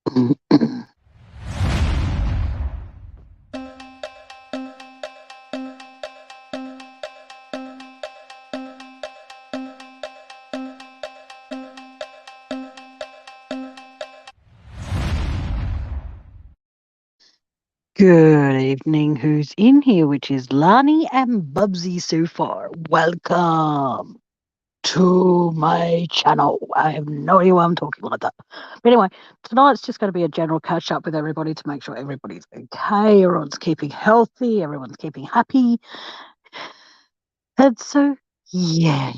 Good evening. Who's in here? Which is Lani and Bubsy so far. Welcome to my channel. I have no idea why I'm talking like that. But anyway, tonight's just going to be a general catch up with everybody to make sure everybody's okay, everyone's keeping healthy, everyone's keeping happy. And so, yeah,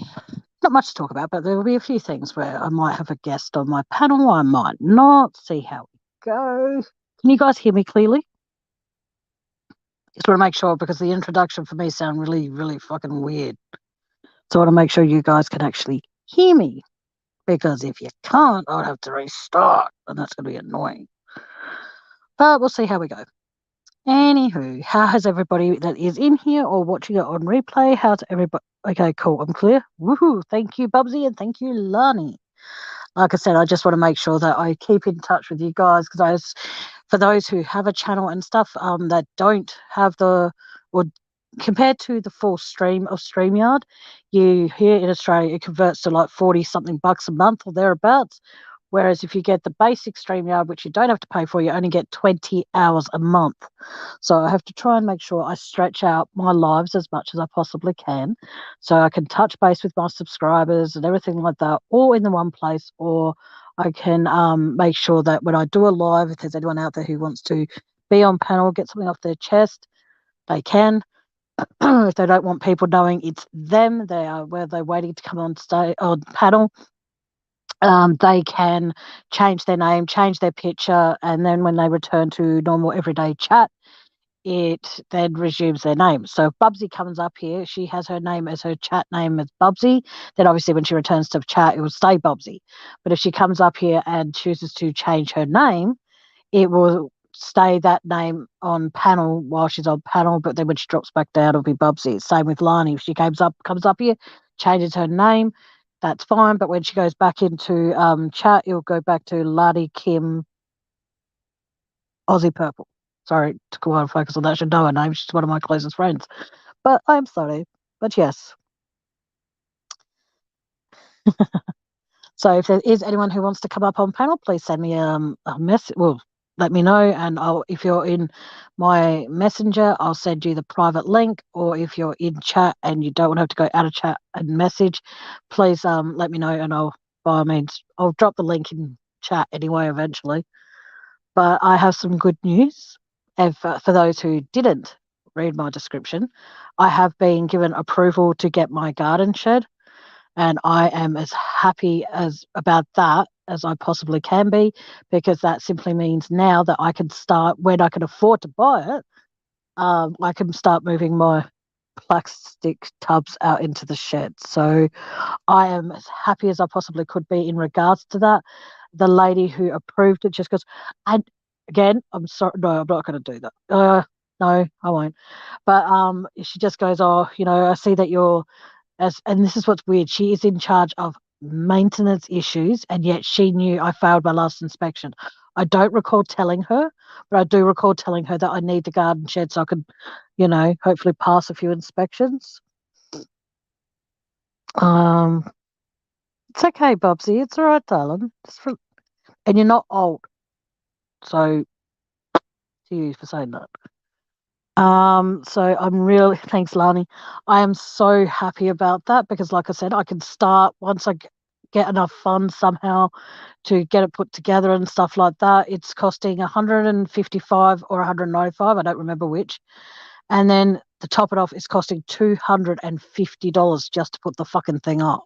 not much to talk about, but there will be a few things where I might have a guest on my panel, I might not. See how we go. Can you guys hear me clearly? Just want to make sure because the introduction for me sound really, really fucking weird. So I want to make sure you guys can actually hear me. Because if you can't, I'll have to restart. And that's going to be annoying. But we'll see how we go. Anywho, how has everybody that is in here or watching it on replay? How's everybody? Okay, cool. I'm clear. Woohoo. Thank you, Bubsy, and thank you, Lani. Like I said, I just want to make sure that I keep in touch with you guys because for those who have a channel and stuff that don't have or compared to the full stream of StreamYard, you here in Australia, it converts to like 40 something bucks a month or thereabouts. Whereas if you get the basic StreamYard, which you don't have to pay for, you only get 20 hours a month. So I have to try and make sure I stretch out my lives as much as I possibly can so I can touch base with my subscribers and everything like that all in the one place, or I can make sure that when I do a live, if there's anyone out there who wants to be on panel, get something off their chest, they can. If they don't want people knowing it's them, where they're waiting to come on panel, they can change their name, change their picture, and then when they return to normal everyday chat, it then resumes their name. So if Bubsy comes up here, she has her name as her chat name as Bubsy. Then obviously when she returns to chat, it will stay Bubsy. But if she comes up here and chooses to change her name, it will stay that name on panel while she's on panel, but then when she drops back down, it'll be Bubsy. Same with Lani. If she comes up here, changes her name, that's fine. But when she goes back into chat, it'll go back to Lani Kim Aussie Purple. Sorry to go on and focus on that. I should know her name. She's one of my closest friends. But I'm sorry. But yes. So if there is anyone who wants to come up on panel, please send me a message. Well, let me know, and if you're in my messenger, I'll send you the private link. Or if you're in chat and you don't want to have to go out of chat and message, please let me know, and by all means, I'll drop the link in chat anyway eventually. But I have some good news. And for those who didn't read my description, I have been given approval to get my garden shed. And I am as happy about that as I possibly can be, because that simply means now that I can start, when I can afford to buy it, I can start moving my plastic tubs out into the shed. So I am as happy as I possibly could be in regards to that. The lady who approved it just goes, and again, I'm sorry, no, I'm not going to do that. No, I won't. But she just goes, oh, I see that you're, and this is what's weird, she is in charge of maintenance issues, and yet she knew I failed my last inspection. I don't recall telling her, but I do recall telling her that I need the garden shed so I could, hopefully pass a few inspections. It's okay, Bubsy. It's all right, darling. And you're not old, so to you for saying that. So I'm really, thanks, Lani. I am so happy about that because, like I said, I can start once I get enough funds somehow to get it put together and stuff like that. It's costing $155 or $195. I don't remember which. And then to top it off, it's costing $250 just to put the fucking thing up.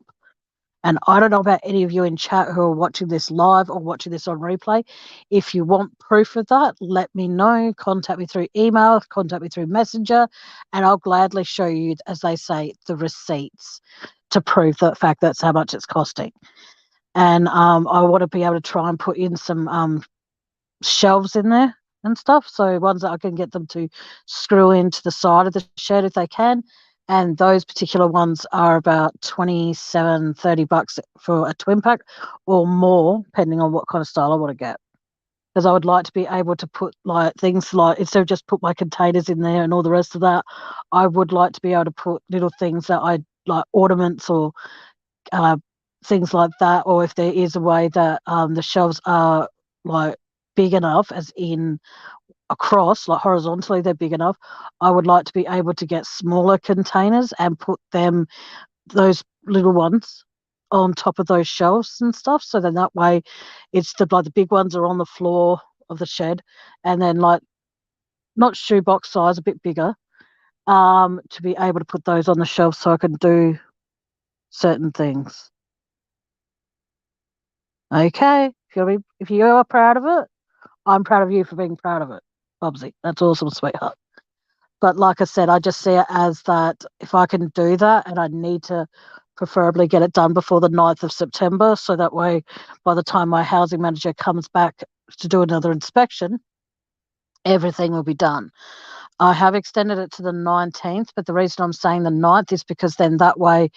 And I don't know about any of you in chat who are watching this live or watching this on replay. If you want proof of that, let me know. Contact me through email, contact me through Messenger, and I'll gladly show you, as they say, the receipts to prove the fact that's how much it's costing. And I want to be able to try and put in some shelves in there and stuff. So ones that I can get them to screw into the side of the shed if they can. And those particular ones are about $27-30 for a twin pack or more, depending on what kind of style I want to get. because I would like to be able to put like things like instead of just put my containers in there and all the rest of that, I would like to be able to put little things that I like ornaments or uh, things like that, or if there is a way that the shelves are like big enough, as in across, like horizontally, they're big enough. I would like to be able to get smaller containers and put them, those little ones, on top of those shelves and stuff. So then that way, it's the big ones are on the floor of the shed, and then like not shoebox size, a bit bigger, to be able to put those on the shelf so I can do certain things. Okay, if you are proud of it, I'm proud of you for being proud of it, Bubsy. That's awesome, sweetheart. But like I said, I just see it as that if I can do that, and I need to preferably get it done before the 9th of September, so that way by the time my housing manager comes back to do another inspection, everything will be done. I have extended it to the 19th, but the reason I'm saying the 9th is because then that way,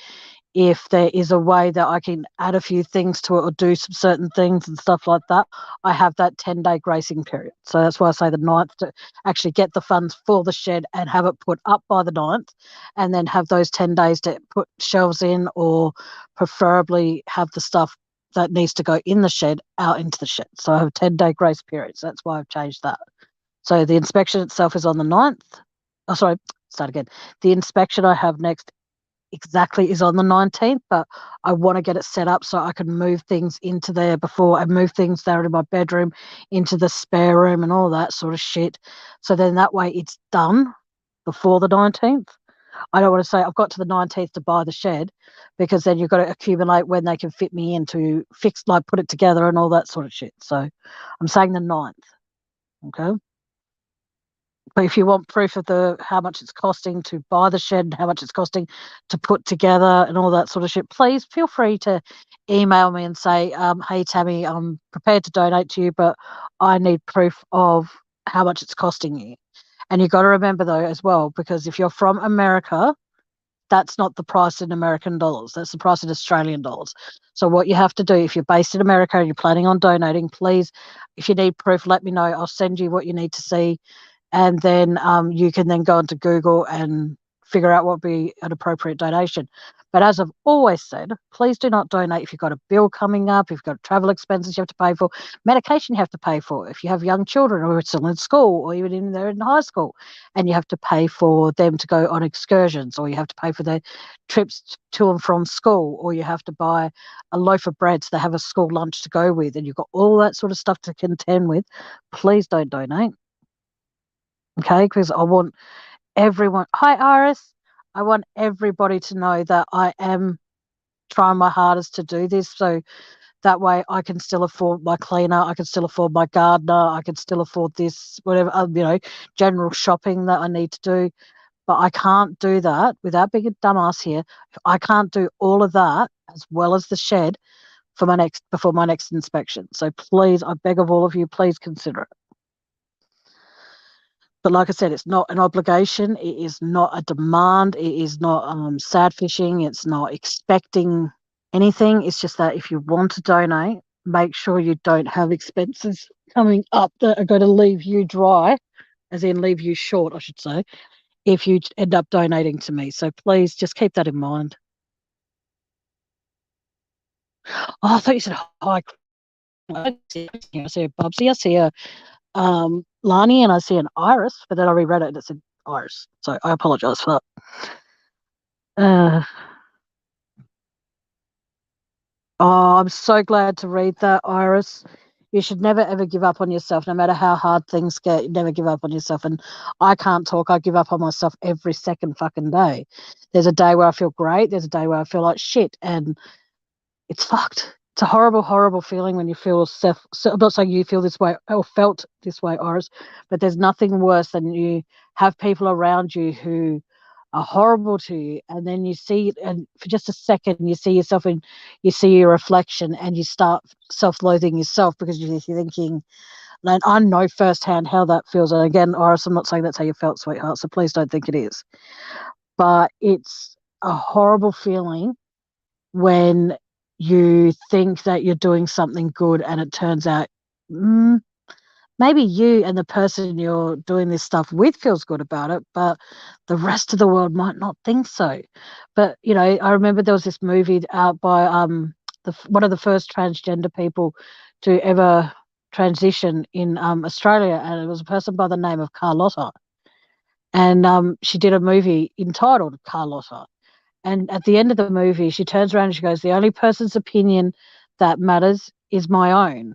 if there is a way that I can add a few things to it or do some certain things and stuff like that, I have that 10-day gracing period. So that's why I say the 9th, to actually get the funds for the shed and have it put up by the 9th, and then have those 10 days to put shelves in, or preferably have the stuff that needs to go in the shed out into the shed. So I have a 10-day grace period. So that's why I've changed that. So the inspection itself is on the 9th. Oh, sorry, start again. The inspection I have next exactly is on the 19th, but I want to get it set up so I can move things into there before I move things down in my bedroom, into the spare room and all that sort of shit. So then that way it's done before the 19th. I don't want to say I've got to the 19th to buy the shed, because then you've got to accumulate when they can fit me in to fix, like put it together and all that sort of shit. So I'm saying the 9th. Okay. But if you want proof of the how much it's costing to buy the shed and how much it's costing to put together and all that sort of shit, please feel free to email me and say, "Hey Tammy, I'm prepared to donate to you, but I need proof of how much it's costing you." And you've got to remember though as well, because if you're from America, that's not the price in American dollars. That's the price in Australian dollars. So what you have to do, if you're based in America and you're planning on donating, please, if you need proof, let me know. I'll send you what you need to see, and then you can then go into Google and figure out what would be an appropriate donation. But as I've always said, please do not donate if you've got a bill coming up, if you've got travel expenses you have to pay for, medication you have to pay for, if you have young children or it's still in school, or even they're in high school and you have to pay for them to go on excursions, or you have to pay for their trips to and from school, or you have to buy a loaf of bread so they have a school lunch to go with, and you've got all that sort of stuff to contend with, please don't donate. Okay, because I want everyone. Hi, Iris. I want everybody to know that I am trying my hardest to do this. So that way I can still afford my cleaner. I can still afford my gardener. I can still afford this, whatever, general shopping that I need to do. But I can't do that without being a dumbass here. I can't do all of that as well as the shed before my next inspection. So please, I beg of all of you, please consider it. But like I said, it's not an obligation. It is not a demand. It is not sad fishing. It's not expecting anything. It's just that if you want to donate, make sure you don't have expenses coming up that are going to leave you dry, as in leave you short, I should say, if you end up donating to me. So please just keep that in mind. Oh, I thought you said hi. I see a Bubsy. I see a Lani, and I see an Iris, but then I reread it and it said Iris. So I apologize for that. Oh, I'm so glad to read that, Iris. You should never ever give up on yourself, no matter how hard things get. You never give up on yourself. And I can't talk. I give up on myself every second fucking day. There's a day where I feel great. There's a day where I feel like shit. And it's fucked. It's a horrible, horrible feeling when you feel I'm not saying you feel this way or felt this way, Iris, but there's nothing worse than you have people around you who are horrible to you, and then you see, and for just a second, you see yourself in, you see your reflection, and you start self-loathing yourself because you're thinking, and I know firsthand how that feels. And again, Iris, I'm not saying that's how you felt, sweetheart, so please don't think it is. But it's a horrible feeling when you think that you're doing something good and it turns out, maybe you and the person you're doing this stuff with feels good about it, but the rest of the world might not think so. But I remember there was this movie out by one of the first transgender people to ever transition in Australia, and it was a person by the name of Carlotta, and she did a movie entitled Carlotta. And at the end of the movie, she turns around and she goes, "The only person's opinion that matters is my own."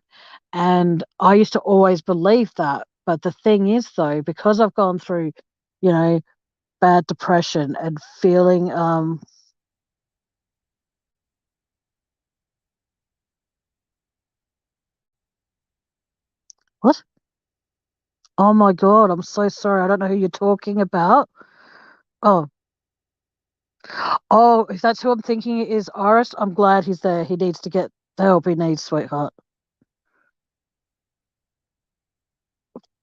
And I used to always believe that. But the thing is, though, because I've gone through, you know, bad depression and feeling, what? Oh my God, I'm so sorry. I don't know who you're talking about. Oh, oh, if that's who I'm thinking it is, Iris, I'm glad he's there. He needs to get the help he needs, sweetheart.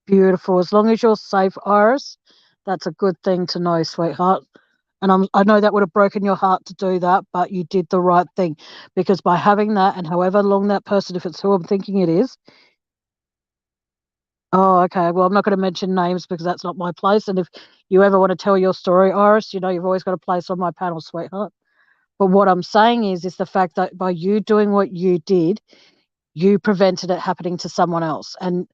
Beautiful. As long as you're safe, Iris, that's a good thing to know, sweetheart. And I know that would have broken your heart to do that, but you did the right thing because by having that and however long that person, if it's who I'm thinking it is, oh, okay. Well, I'm not going to mention names because that's not my place. And if you ever want to tell your story, Iris, you've always got a place on my panel, sweetheart. But what I'm saying is the fact that by you doing what you did, you prevented it happening to someone else. And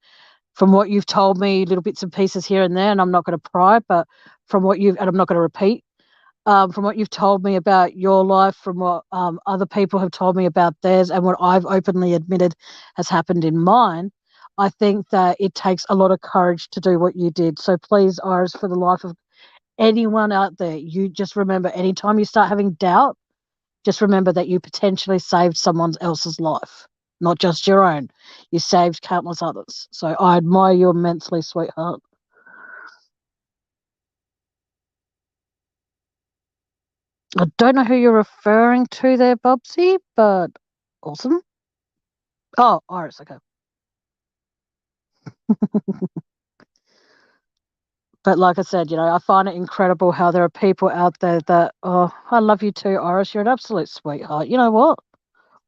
from what you've told me, little bits and pieces here and there, and I'm not going to pry, but and I'm not going to repeat, from what you've told me about your life, from what other people have told me about theirs, and what I've openly admitted has happened in mine, I think that it takes a lot of courage to do what you did. So please, Iris, for the life of anyone out there, you just remember anytime you start having doubt, just remember that you potentially saved someone else's life, not just your own. You saved countless others. So I admire you immensely, sweetheart. I don't know who you're referring to there, Bubsy, but awesome. Oh, Iris, okay. But like I said, I find it incredible how there are people out there that, oh, I love you too, Iris. You're an absolute sweetheart. You know what?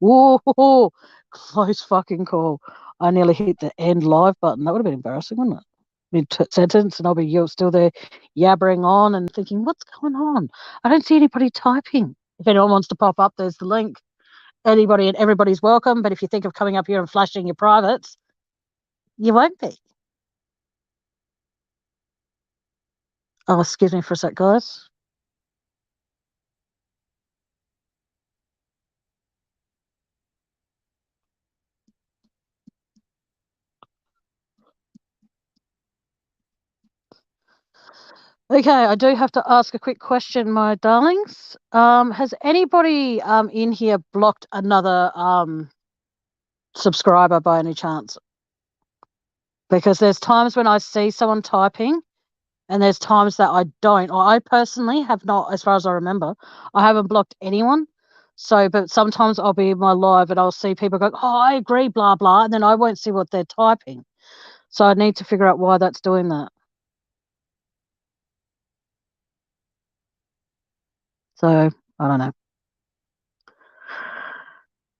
Whoa, close fucking call. I nearly hit the end live button. That would have been embarrassing, wouldn't it? Mid-sentence, and I'll be you still there yabbering on and thinking, what's going on? I don't see anybody typing. If anyone wants to pop up, there's the link. Anybody and everybody's welcome. But if you think of coming up here and flashing your privates, you won't be. Oh, excuse me for a sec, guys. Okay, I do have to ask a quick question, my darlings. Has anybody in here blocked another subscriber by any chance? Because there's times when I see someone typing and there's times that I don't. Or I personally have not, as far as I remember, I haven't blocked anyone. So, but sometimes I'll be in my live and I'll see people go, oh, I agree, blah, blah, and then I won't see what they're typing. So I need to figure out why that's doing that. So I don't know.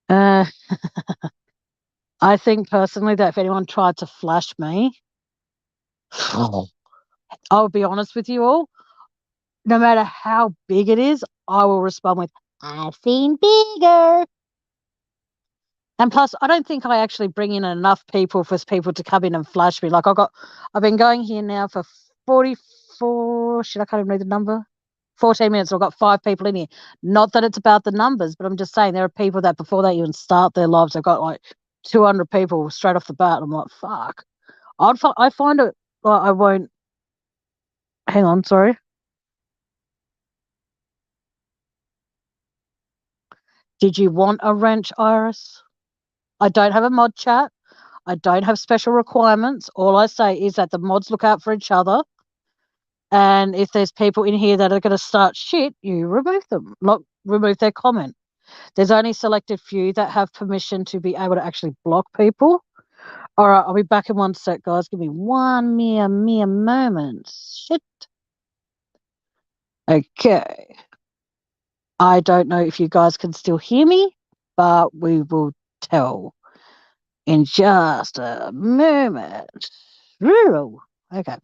Uh, I think personally that if anyone tried to flash me, I'll be honest with you all, no matter how big it is, I will respond with, I've seen bigger. And plus, I don't think I actually bring in enough people for people to come in and flash me. Like I've been going here now for 44, shit, I can't even read the number. 14 minutes. I've got 5 people in here. Not that it's about the numbers, but I'm just saying there are people that before they even start their lives, they've got like 200 people straight off the bat. I'm like, fuck. I find it, like, I won't, hang on, sorry. Did you want a wrench, Iris? I don't have a mod chat. I don't have special requirements. All I say is that the mods look out for each other. And if there's people in here that are going to start shit, you remove them, not remove their comment. There's only selected few that have permission to be able to actually block people. All right, I'll be back in one sec, guys. Give me one mere moment. Shit. Okay. I don't know if you guys can still hear me, but we will tell in just a moment. Ooh, okay.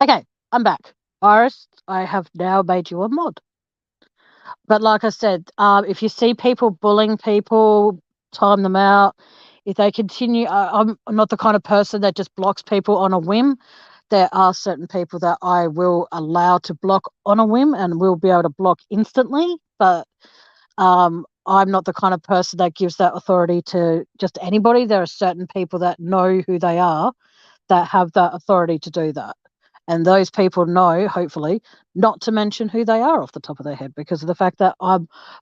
Okay, I'm back. Iris, I have now made you a mod. But like I said, if you see people bullying people, time them out. If they continue, I'm not the kind of person that just blocks people on a whim. There are certain people that I will allow to block on a whim and will be able to block instantly. But I'm not the kind of person that gives that authority to just anybody. There are certain people that know who they are that have that authority to do that. And those people know, hopefully, not to mention who they are off the top of their head because of the fact that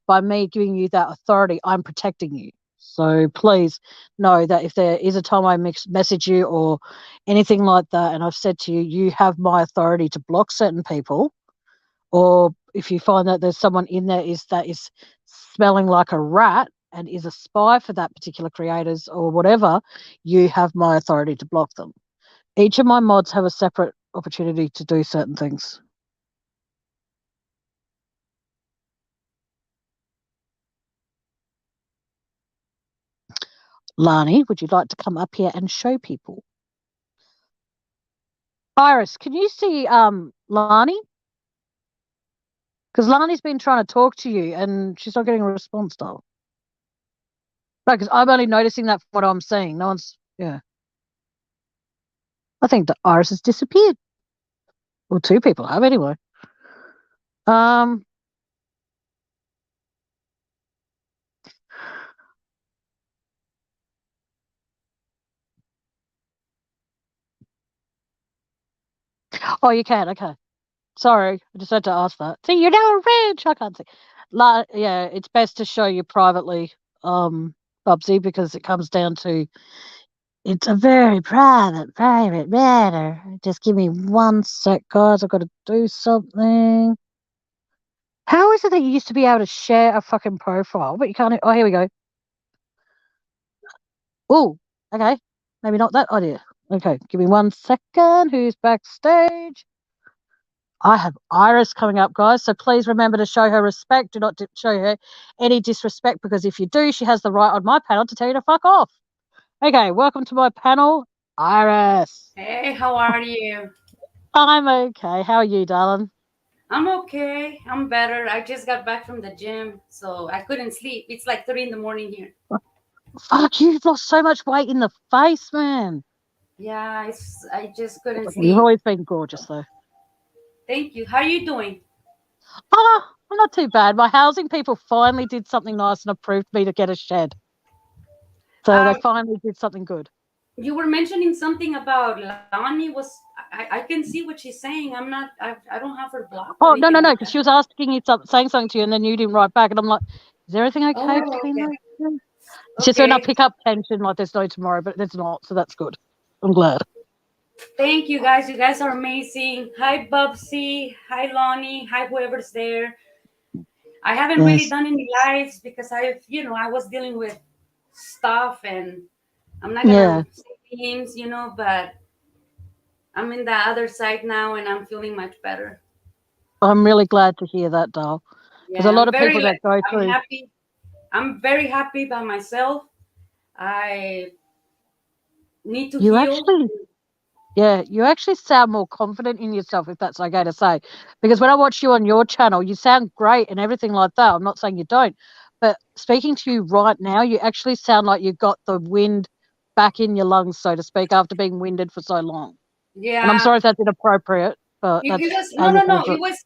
by me giving you that authority, I'm protecting you. So please know that if there is a time I message you or anything like that, and I've said to you, you have my authority to block certain people, or if you find that there's someone in there that is smelling like a rat and is a spy for that particular creators or whatever, you have my authority to block them. Each of my mods have a separate opportunity to do certain things. Lani, would you like to come up here and show people? Iris, can you see Lani? Because Lani's been trying to talk to you and she's not getting a response, doll. No, because I'm only noticing that from what I'm seeing. No one's, yeah. I think the Iris has disappeared. Well, two people have anyway. Um, oh, you can. Okay. Sorry, I just had to ask that. See, you're now rich. I can't see. Yeah, it's best to show you privately, Bubsy, because it comes down to it's a very private matter. Just give me one sec, guys. I've got to do something. How is it that you used to be able to share a fucking profile, but you can't? Oh, here we go. Oh, okay. Maybe not that idea. Okay, give me one second. Who's backstage? I have Iris coming up, guys. So please remember to show her respect. Do not show her any disrespect because if you do, she has the right on my panel to tell you to fuck off. Okay, welcome to my panel, Iris. Hey, how are you? I'm okay. How are you, darling? I'm okay. I'm better. I just got back from the gym, so I couldn't sleep. It's like 3 in the morning here. Fuck, you've lost so much weight in the face, man. Yeah, I just couldn't You've sleep. always been gorgeous, though. Thank you. How are you doing? Oh, I'm not too bad. My housing people finally did something nice and approved me to get a shed. So they Um, finally did something good. you were mentioning something about Lani. I can see what she's saying. I don't have her blocked or Oh, no, anything no, like no, that. because she was asking you something, saying something to you, and then you didn't write back. And I'm like, is everything okay Oh, between okay. those two? It's just when I Okay. pick up tension like there's no tomorrow, but there's not. So that's good. I'm glad. Thank you guys. You guys are amazing. Hi, Bubsy. Hi, Lonnie. Hi, whoever's there. I haven't really Yes. done any lives because I was dealing with stuff and I'm not Yeah. gonna say names, but I'm in the other side now and I'm feeling much better. I'm really glad to hear that, doll. Because a Yeah, lot of people that go I'm through, happy. I'm very happy by myself. I need to you heal. actually Yeah, you actually sound more confident in yourself, if that's okay to say. Because when I watch you on your channel, you sound great and everything like that. I'm not saying you don't, but speaking to you right now, you actually sound like you got the wind back in your lungs, so to speak, after being winded for so long. And I'm Yeah, sorry if that's inappropriate, but it that's was how no, you're no, going no. through it.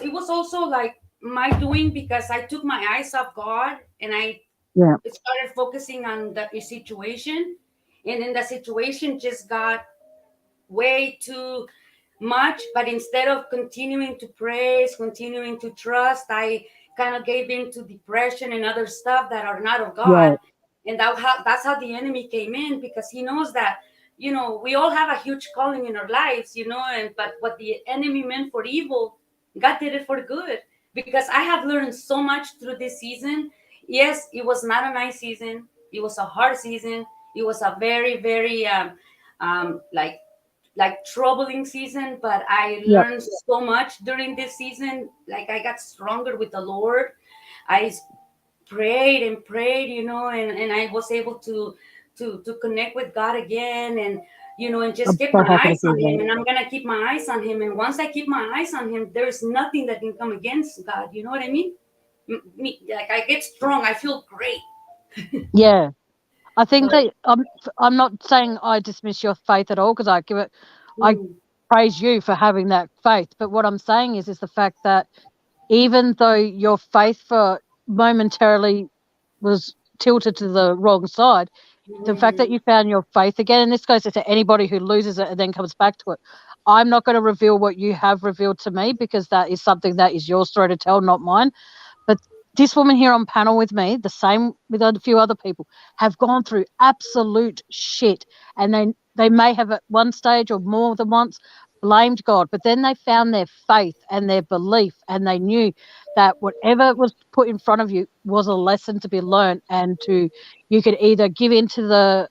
It was also like my doing because I took my eyes off God and I Yeah, started focusing on the situation, and then the situation just got way too much. But instead of continuing to praise, continuing to trust, I kind of gave in to depression and other stuff that are not of God. right, And that's how the enemy came in because he knows that we all have a huge calling in our lives, and but what the enemy meant for evil, God did it for good. Because I have learned so much through this season. Yes, it was not a nice season. It was a hard season. It was a very, very like like troubling season, but I Yep. learned so much during this season. Like I got stronger with the Lord. I prayed and prayed, and I was able to connect with God again, and and just I'm keep so my happy to eyes hear on Him, that. and I'm gonna keep my eyes on Him. And once I keep my eyes on Him, there's nothing that can come against God. You know what I mean? Like I get strong. I feel great. Yeah. I So, think that I'm not saying I dismiss your faith at all because I mm, praise you for having that faith. But what I'm saying is the fact that even though your faith for momentarily was tilted to the wrong side, the fact that mm, you found your faith again, and this goes to anybody who loses it and then comes back to it. I'm not going to reveal what you have revealed to me because that is something that is your story to tell, not mine. But this woman here on panel with me, the same with a few other people, have gone through absolute shit. And they may have at one stage or more than once blamed God, but then they found their faith and their belief, and they knew that whatever was put in front of you was a lesson to be learned, and to you could either give into the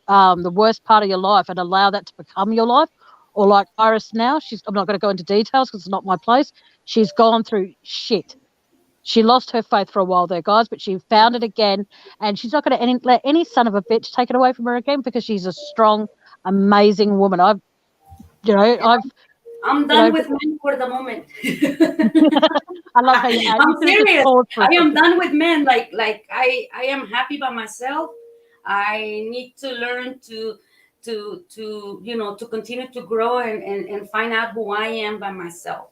worst part of your life and allow that to become your life, or like Iris now, I'm not going to go into details because it's not my place. She's gone through shit. She lost her faith for a while there, guys, but she found it again, and she's not going to let any son of a bitch take it away from her again because she's a strong, amazing woman. I've, I'm you know, done with men for the moment. I love how you add. You I'm should have just serious. paused for a I am second. done with men. Like I am happy by myself. I need to learn to continue to grow and find out who I am by myself.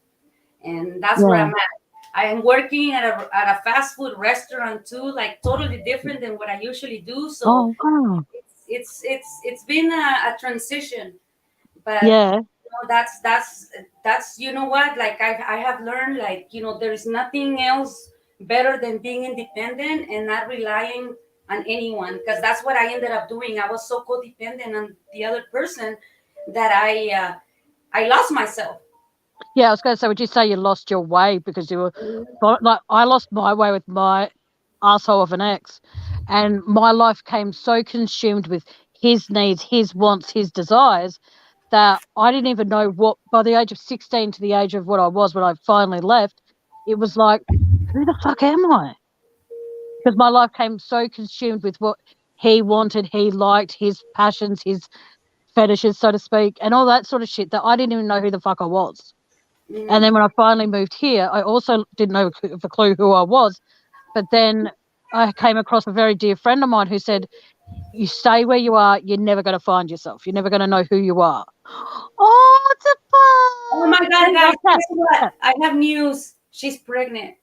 And that's where Yeah. I'm at. I am working at a fast food restaurant too, like totally different than what I usually do. So Oh, wow. it's been a transition, but Yeah. that's what, like I have learned, like there is nothing else better than being independent and not relying on anyone, because that's what I ended up doing. I was so codependent on the other person that I lost myself. Yeah, I was going to say, would you say you lost your way because you were Mhm. like I lost my way with my asshole of an ex, and my life came so consumed with his needs, his wants, his desires that I didn't even know what. By the age of 16 to the age of what I was when I finally left, it was like, who the fuck am I? Because my life came so consumed with what he wanted, he liked, his passions, his fetishes, so to speak, and all that sort of shit that I didn't even know who the fuck I was. And Mhm. then when I finally moved here, I also didn't know a clue who I was. But then I came across a very dear friend of mine who said, "You stay where you are, you're never going to find yourself. You're never going to know who you are." Oh, it's a Oh my fun. God, And guys, cat, guess what? cat. I have news. She's pregnant.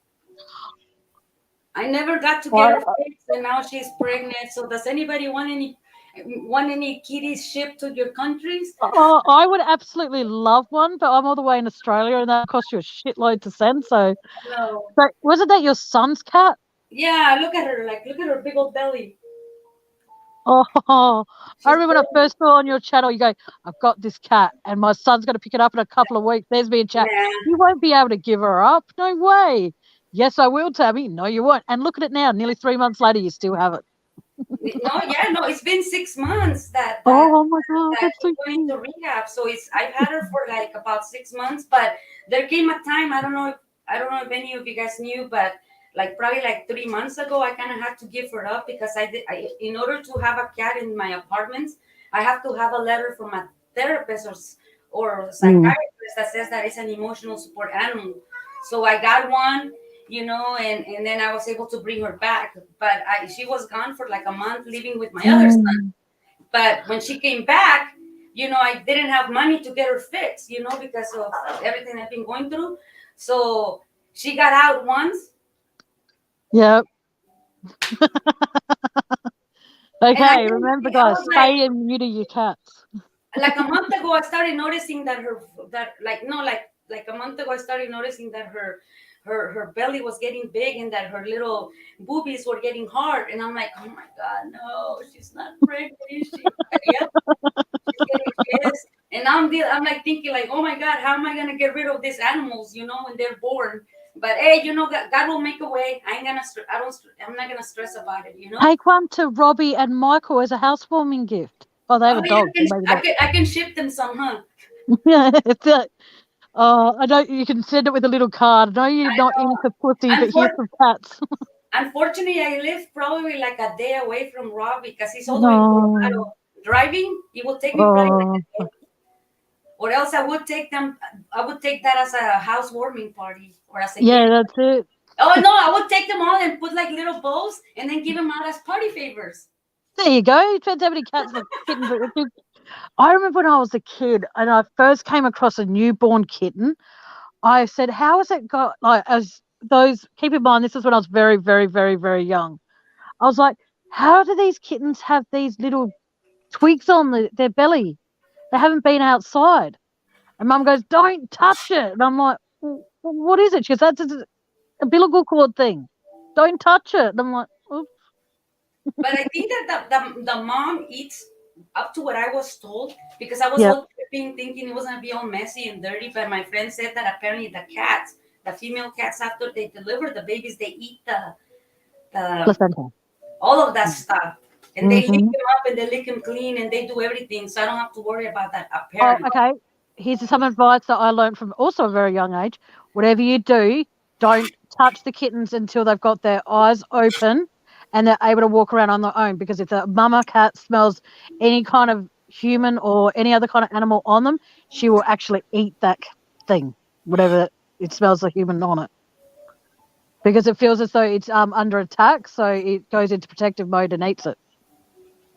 I never got to get her I, fixed, and now she's pregnant. So does anybody want any kitties shipped to your countries? I would absolutely love one, but I'm all the way in Australia, and that costs you a shitload to send. No. So wasn't that your son's cat? Yeah, look at her. Like, look at her big old belly. Oh, I She's remember when I pregnant. first saw on your channel, you go, "I've got this cat, and my son's going to pick it up in a couple of weeks." There's me in chat. Yeah. You won't be able to give her up. No way. Yes, I will, Tammy. No, you won't. And look at it now. Nearly 3 months later, you still have it. No, yeah, no. It's been 6 months that that Oh my God, that that's she so went cute. into rehab. So I've had her for like about 6 months, but there came a time, I don't know if any of you guys knew, but like probably like 3 months ago, I kind of had to give her up because in order to have a cat in my apartments, I have to have a letter from a therapist or Mm. psychiatrist that says that it's an emotional support animal. So I got one, and then I was able to bring her back. But she was gone for like a month, living with my other son. Mm. But when she came back, I didn't have money to get her fixed, because of everything I've been going through. So she got out once, Yeah. and Okay. Remember, I guys, was like, spay and neuter your cats. a month ago, I started noticing that like no, like a month ago, I started noticing that her belly was getting big and that her little boobies were getting hard, and I'm like, oh my God, no, she's not pregnant, is she? But yep, she's getting pissed. And I'm like thinking like, oh my God, how am I gonna get rid of these animals, when they're born? But hey, God will make a way. I ain't gonna. I'm not gonna stress about it. Take one to Robbie and Michael as a housewarming gift. Oh, they have Oh a yeah, dog, so maybe not. I can ship them some, huh? Yeah, it's a, I know you can send it with a little card. I know you're I not know. into pussy, but here's some cats. Unfortunately, I live probably like a day away from Rob because he's all the way in Oh, Colorado. Driving, it will take me probably like oh, a day. Or else I would take them. I would take that as a housewarming party or as a yeah, gift. that's it. Oh no, I would take them all and put like little bows and then give them out as party favors. There you go. It depends how many cats and kittens. I remember when I was a kid and I first came across a newborn kitten. I said, "How has it got like as those?" Keep in mind, this is when I was very, very, very, very young. I was like, "How do these kittens have these little twigs on their belly? They haven't been outside." And Mum goes, "Don't touch it." And I'm like, "What is it?" She goes, "That's a umbilical cord thing. Don't touch it." And I'm like, "Oops." But I think that the mom eats up to what I was told because I was Yep, all tripping thinking it was gonna be all messy and dirty. But my friend said that apparently the cats, the female cats, after they deliver the babies, they eat the placenta. all of that stuff. And they lick Mm-hmm. them up and they lick them clean and they do everything. So I don't have to worry about that Oh, apparently. okay. Here's some advice that I learned from also a very young age. Whatever you do, don't touch the kittens until they've got their eyes open and they're able to walk around on their own. Because if the mama cat smells any kind of human or any other kind of animal on them, she will actually eat that thing, whatever it smells like human on it. Because it feels as though it's under attack, so it goes into protective mode and eats it.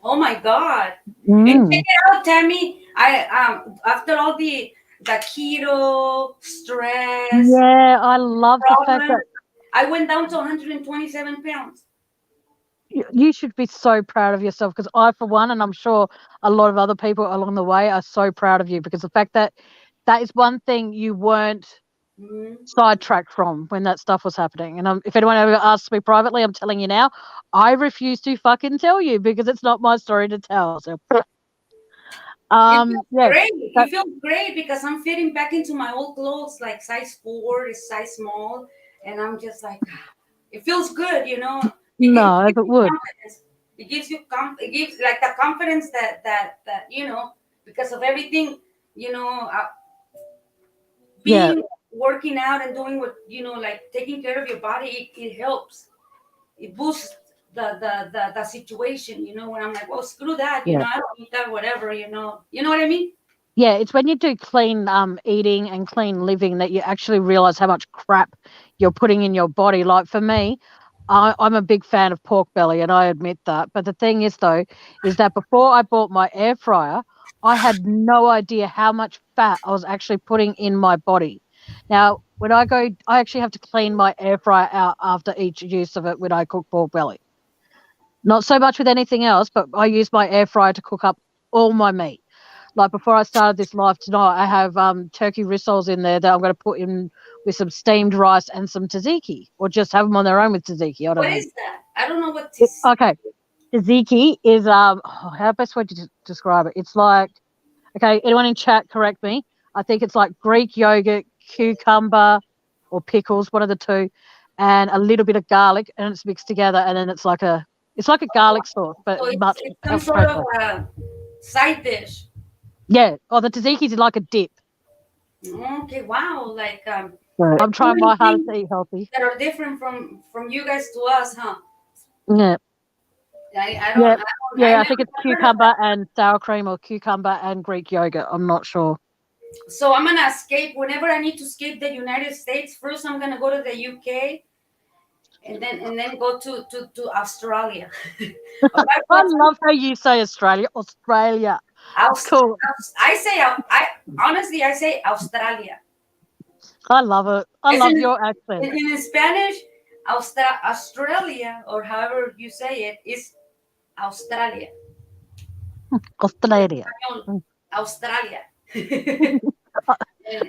Oh my God. And check Mm. it out, Tammy. I after all the keto stress Yeah, I love the fact problem, that I went down to 127 pounds. you should be so proud of yourself because I, for one, and I'm sure a lot of other people along the way are so proud of you because the fact that that is one thing you weren't Mhm. sidetracked from when that stuff was happening. And if anyone ever asks me privately, I'm telling you now, I refuse to fucking tell you because it's not my story to tell. So, It feels yeah, great. that, It feels great because I'm fitting back into my old clothes, like size 4 is size small, and I'm just like, it feels good, you know. It no, gives it you would. confidence. It gives like the confidence that because of everything, you know, Yeah, being working out and doing what like taking care of your body, it helps. It boosts the situation. When I'm like, well, screw that. yeah. I don't need that. Whatever. You know what I mean? Yeah, it's when you do clean eating and clean living that you actually realize how much crap you're putting in your body. Like for me, I'm a big fan of pork belly, and I admit that. But the thing is, though, is that before I bought my air fryer, I had no idea how much fat I was actually putting in my body. Now, when I go, I actually have to clean my air fryer out after each use of it when I cook pork belly. Not so much with anything else, but I use my air fryer to cook up all my meat. Like before I started this live tonight, I have turkey rissoles in there that I'm going to put in with some steamed rice and some tzatziki, or just have them on their own with tzatziki. I don't What know. is that? I don't know what this. Okay, tzatziki is how best way to describe it? It's like, okay, anyone in chat correct me. I think it's like Greek yogurt, cucumber, or pickles, one of the two, and a little bit of garlic, and it's mixed together, and then it's like a garlic sauce, but So much it's some sort of fresher. side dish. Yeah. Oh, the tzatziki is like a dip. Okay, wow. Like Right. we're I'm trying doing my hardest things to eat healthy. that are different from you guys to us, huh? Yeah. I don't Yeah. I don't I Yeah. I never think it's heard of cucumber that. and sour cream or cucumber and Greek yogurt. I'm not sure. So I'm gonna escape whenever I need to escape the United States. First, I'm gonna go to the UK and then go to Australia. Or I I go to love how you say Australia. Australia. It's cool. I say I honestly I say Australia. I love it. I As love in your accent. in Spanish, Australia or however you say it is Australia. In Australia. Español, Mm. Australia. and,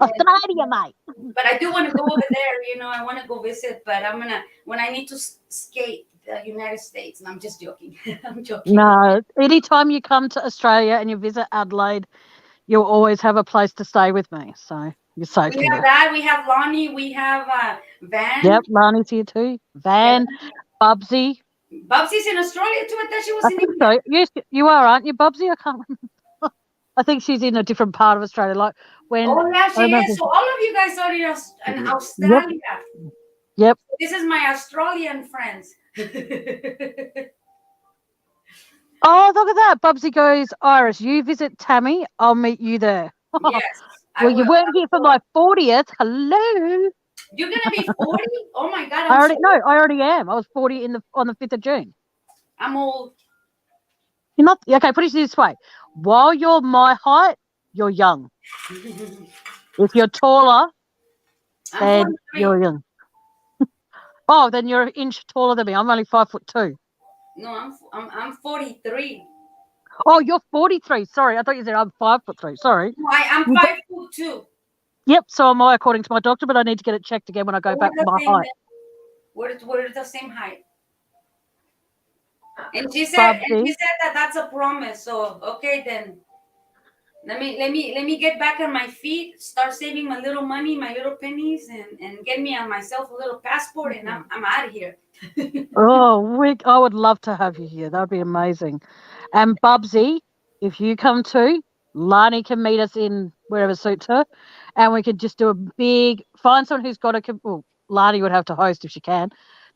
Australia, mate. but I do want to go over there. I want to go visit, but I'm gonna when I need to escape the United States. And I'm just joking. I'm joking. No. Anytime you come to Australia and you visit Adelaide, you'll always have a place to stay with me. So you're safe We have here. that. We have Lonnie. We have Van. Yep. Lani's here too. Yeah, Van, Bubsy. Bubsy's in Australia too. I thought she was I in think India. so. Yes, you are, aren't you, Bubsy? I can't remember. I think she's in a different part of Australia. Like when Oh yeah, I she remember. is. So all of you guys are in Yep, Australia. yep. This is my Australian friends. Oh, look at that. Bubsy goes, Iris, you visit Tammy. I'll meet you there. Yes, I Well, will. you weren't here for my 40th. Hello. You're gonna be 40? Oh my God, I I'm already so no, I already am. I was 40 on the 5th of June. I'm old. You're not okay, put it this way. While you're my height, you're young. If you're taller, I'm then 43. you're young. Oh, then you're an inch taller than me. I'm only 5'2". No, I'm 43. Oh, you're 43. Sorry, I thought you said I'm 5'3". Sorry. No, I'm You got, 5'2" too. yep, so am I according to my doctor, but I need to get it checked again when I go So we're back for the my same. height. Then. We're the same height. And she Bubsy, said that that's a promise. So okay then. Let me get back on my feet, start saving my little money, my little pennies, and get me on myself a little passport, and I'm out of here. oh, I would love to have you here. That would be amazing. And Bubsy, if you come too, Lani can meet us in wherever suits her, and we could just do a big find someone who's got a. Well, Lani would have to host if she can.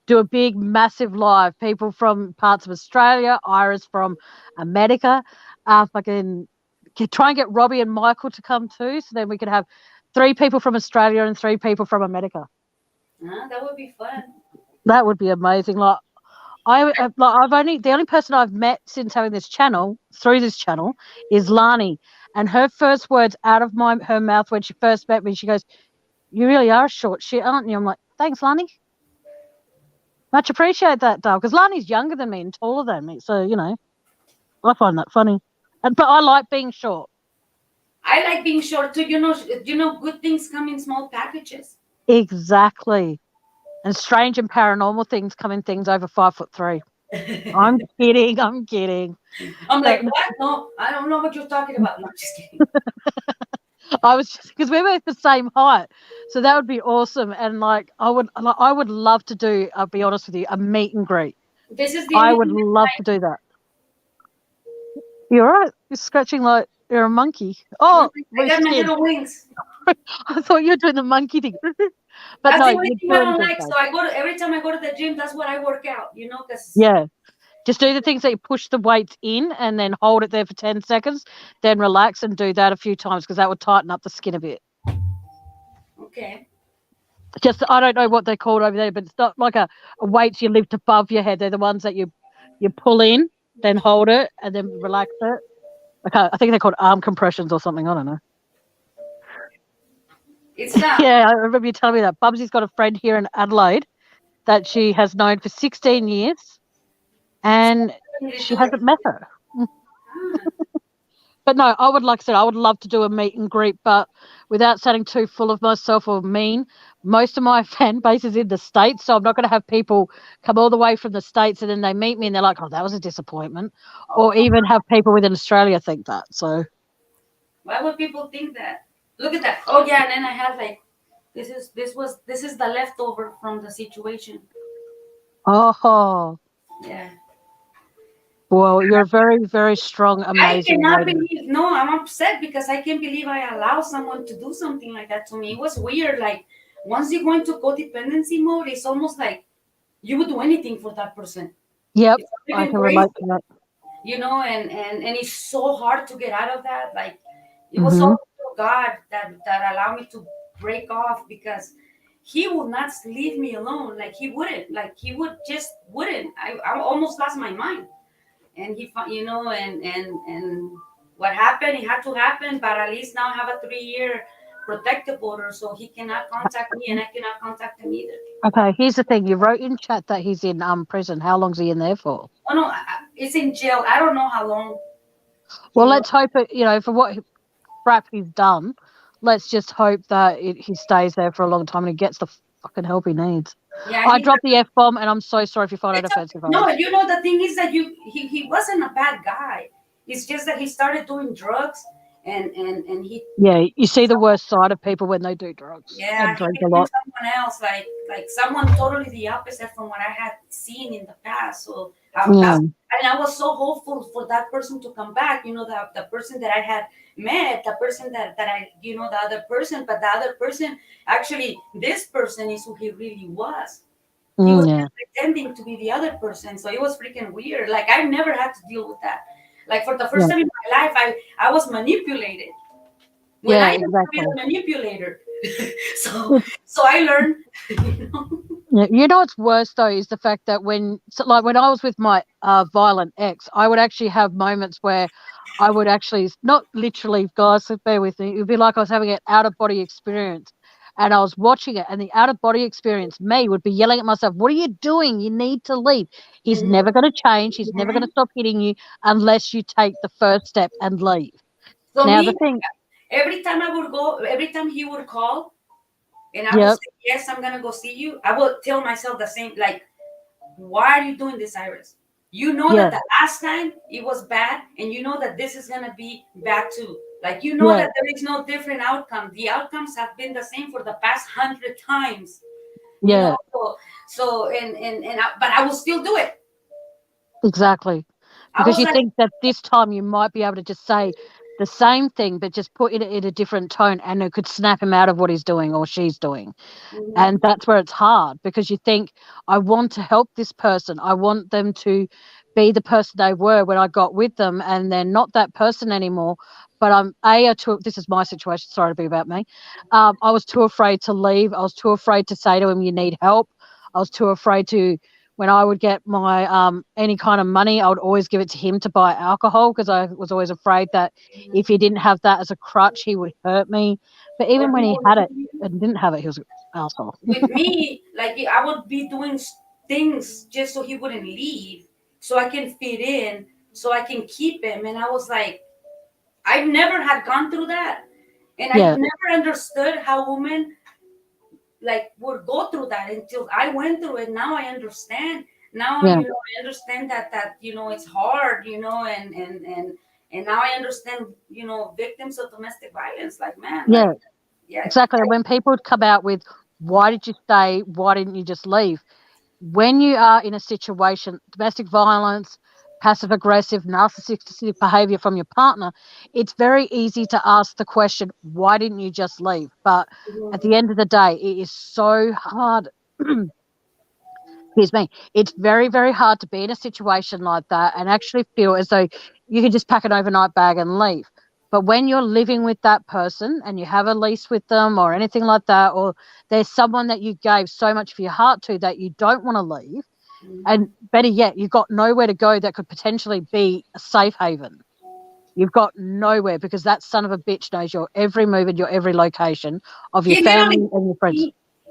Do a big, massive live. People from parts of Australia, Iris from America. Fucking try and get Robbie and Michael to come too, so then we could have 3 people from Australia and 3 people from America. That would be fun. That would be amazing. I've only the only person I've met since having this channel through this channel is Lani, and her first words out of her mouth when she first met me, she goes, "You really are a short shit, aren't you?" I'm like, "Thanks, Lani. Much appreciate that, doll." Because Lani's younger than me and taller than me, so I find that funny. But I like being short. I like being short too. Good things come in small packages. Exactly. And strange and paranormal things come in things over 5'3". I'm kidding. I'm kidding. I'm But like, what? No, I don't know what you're talking about. No, just kidding. I was just because we're both the same height, so that would be awesome. And I would love to do. I'll be honest with you, a meet and greet. This is the I only would thing love to do that. You're right. You're scratching like you're a monkey. Oh, I loose got my skin. little wings. I thought you were doing the monkey thing. But That's no, the only you're thing I doing don't good, like. babe. So every time I go to the gym, that's what I work out. Because Yeah. Just do the things that you push the weights in and then hold it there for 10 seconds, then relax and do that a few times because that would tighten up the skin a bit. okay. Just I don't know what they're called over there, but it's not like a weights you lift above your head. They're the ones that you pull in, then hold it, and then relax it. Okay, I think they're called arm compressions or something. I don't know. It's not. Yeah, I remember you telling me that. Bubsy's got a friend here in Adelaide that she has known for 16 years, and I need to she do it. hasn't met her. Ah. But no, like I said, I would love to do a meet and greet, but without sounding too full of myself or mean, most of my fan base is in the States, so I'm not going to have people come all the way from the States and then they meet me and they're like, oh, that was a disappointment. Oh, Or come even on. have people within Australia think that. So, Why would people think that? Look at that. Oh yeah, and then I have like this is the leftover from the situation. oh, Yeah. well, you're a very, very strong, I amazing cannot lady. believe. No, I'm upset because I can't believe I allow someone to do something like that to me. It was weird. Like once you go into codependency mode, it's almost like you would do anything for that person. Yep, It's I freaking can crazy, relate to that. and it's so hard to get out of that. Like it was Hmm. all God that allowed me to break off because he would not leave me alone. Like he wouldn't. Like he would just wouldn't. I almost lost my mind. And and what happened, it had to happen. But at least now I have a 3 year protective order, so he cannot contact me, and I cannot contact him either. Okay, here's the thing. You wrote in chat that he's in prison. How long's he in there for? Oh no, it's in jail. I don't know how long. Well, You know, let's hope it, for what crap he's done, let's just hope that he stays there for a long time and he gets the fucking help he needs. yeah, I dropped the F bomb and I'm so sorry if you find it it's offensive, no. Iris. The thing is that he wasn't a bad guy. It's just that he started doing drugs, and he, Yeah, you see the worst side of people when they do drugs and yeah, he drink a became lot. someone else, like someone totally the opposite from what I had seen in the past. So Yeah, and I was so hopeful for that person to come back. You know, the person that I had met, the person that I, you know, the other person, but the other person, actually, this person is who he really was. He was yeah, just pretending to be the other person. So it was freaking weird. Like I never had to deal with that. Like for the first yeah, time in my life, I was manipulated when yeah, I used to be exactly. the manipulator. so It's, so I learned, you know. yeah, you know what's worse though is the fact that when, so like when I was with my violent ex, I would actually have moments where I would actually not literally, guys, so bear with me. It would be like I was having an out of body experience, and I was watching it, and the out of body experience me would be yelling at myself, "What are you doing? You need to leave. He's Mhm, never going to change. He's never going to mhm. stop hitting you unless you take the first step and leave." So Now the me, thing, every time I would go, every time he would call, and I would yep, say, "Yes, I'm gonna go see you." I would tell myself the same, like, "Why are you doing this, Iris? You know yeah, that the last time it was bad, and you know that this is gonna be bad too. Like you know yeah, that there is no different outcome. The outcomes have been the same for the past 100 times. You know, yeah. so but I will still do it. Exactly. I Because was you like, think that this time you might be able to just say the same thing, but just put it in a different tone and it could snap him out of what he's doing or she's doing. And mhm, that's where it's hard because you think, I want to help this person. I want them to be the person they were when I got with them, and they're not that person anymore. But this is my situation, sorry to be about me. I was too afraid to leave. I was too afraid to say to him, you need help. I was too afraid to, when I would get my any kind of money, I would always give it to him to buy alcohol because I was always afraid that if he mhm. didn't have that as a crutch, he would hurt me. But Or even when he he was had it and didn't have it, he was an asshole. with me, like I would be doing things just so he wouldn't leave, so I can fit in, so I can keep him. And I was like, I've never had gone through that, and I Yeah, never understood how women like would go through that until I went through it. Now I understand. Now yeah, I understand that it's hard, and now I understand victims of domestic violence. Like man, yeah, like yeah, exactly. And when people would come out with, why did you stay? Why didn't you just leave? When you are in a situation, domestic violence, passive aggressive, narcissistic behavior from your partner, it's very easy to ask the question, why didn't you just leave? But at the end of the day, it is so hard. Excuse me. It's very, very hard to be in a situation like that and actually feel as though you can just pack an overnight bag and leave. But when you're living with that person and you have a lease with them or anything like that, or there's someone that you gave so much of your heart to that you don't want to leave, and Mhm. better yet, you've got nowhere to go that could potentially be a safe haven. You've got nowhere because that son of a bitch knows your every move and your every location of your He family literally and your friends.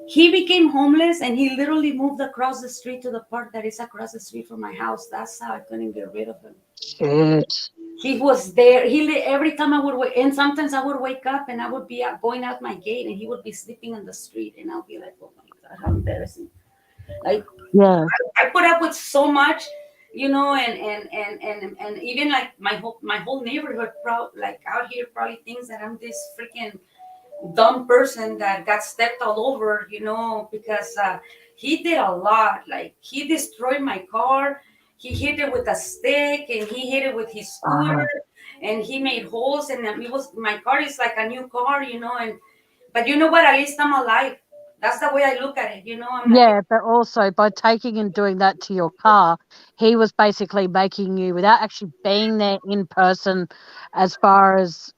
he became homeless, and he literally moved across the street to the park that is across the street from my house. That's how I couldn't get rid of him. Shit. He was there. Every time I would wake, and sometimes I would wake up and I would be out, going out my gate, and he would be sleeping on the street, and I'll be like, oh my god, how embarrassing! Like Yeah. I put up with so much, and even like my whole neighborhood, like out here probably thinks that I'm this freaking dumb person that got stepped all over, because he did a lot. Like he destroyed my car. He hit it with a stick, and he hit it with his scooter, Uh, and he made holes. And it was my car is like a new car, and but you know what? At least I'm alive. That's the way I look at it. I'm like, yeah, but also by taking and doing that to your car, he was basically making you, without actually being there in person, as far as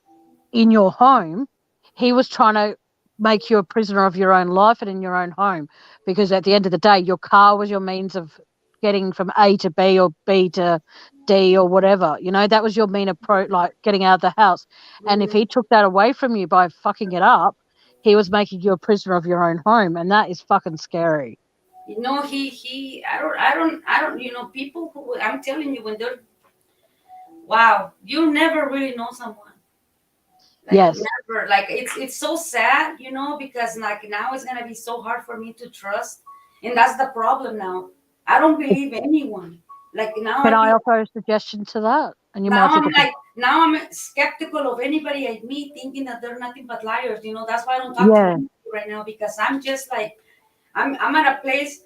in your home, he was trying to make you a prisoner of your own life and in your own home. Because at the end of the day, your car was your means of getting from A to B or B to D or whatever. That was your mean approach, like getting out of the house. And if mm, he took that away from you by fucking it up, he was making you a prisoner of your own home. And that is fucking scary. he I don't people who I'm telling you when they're wow, you never really know someone. Like Yes. never. Like it's so sad, because like now it's gonna be so hard for me to trust. And that's the problem now. I don't believe anyone. Like now Can I I feel offer a suggestion to that? And you now might think I'm it's like now I'm skeptical of anybody I meet, thinking that they're nothing but liars. That's why I don't talk to Yeah, anybody right now, because I'm just like, I'm at a place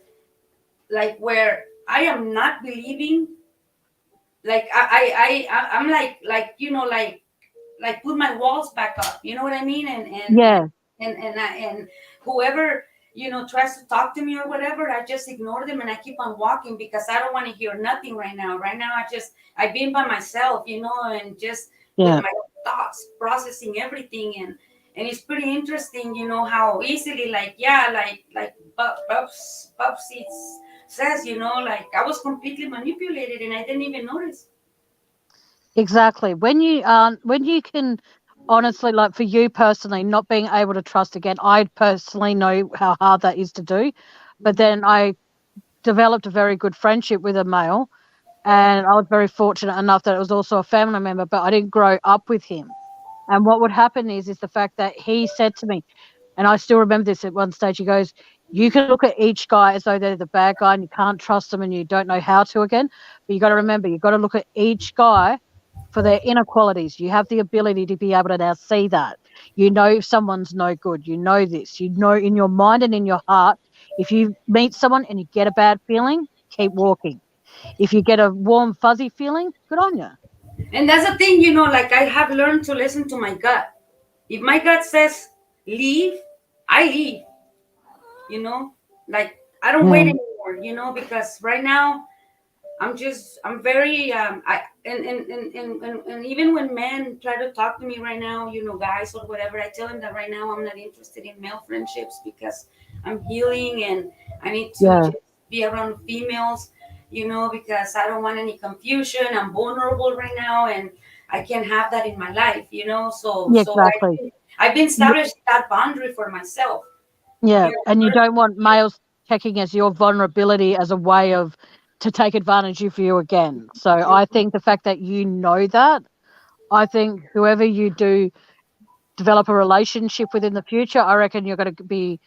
like where I am not believing. Like I'm like put my walls back up. You know what I mean? yeah, And whoever tries to talk to me or whatever, I just ignore them and I keep on walking, because I don't want to hear nothing right now. Right now, I've been by myself, and just with yeah. my thoughts, processing everything, and it's pretty interesting, how easily, like, yeah, like Bubsy says, like I was completely manipulated and I didn't even notice. Exactly. When you can honestly, like for you personally, not being able to trust again, I personally know how hard that is to do. But then I developed a very good friendship with a male, and I was very fortunate enough that it was also a family member, but I didn't grow up with him. And what would happen is the fact that he said to me, and I still remember this at one stage, he goes, "You can look at each guy as though they're the bad guy and you can't trust them and you don't know how to again. But you got to remember, you've got to look at each guy for their inequalities. You have the ability to be able to now see that. You know if someone's no good. You know this. You know in your mind and in your heart, if you meet someone and you get a bad feeling, keep walking. If you get a warm, fuzzy feeling, good on you." And that's the thing, like I have learned to listen to my gut. If my gut says leave, I leave, you know, like I don't wait Yeah. anymore, because right now I'm very I and even when men try to talk to me right now, guys or whatever, I tell them that right now I'm not interested in male friendships, because I'm healing and I need to Yeah. just be around females, because I don't want any confusion. I'm vulnerable right now and I can't have that in my life, so Yeah, so exactly. I've been establishing that boundary for myself. Yeah, You and you don't want males checking as your vulnerability as a way of to take advantage of you again. So I think the fact that you know that, I think whoever you do develop a relationship with in the future, I reckon you're going to be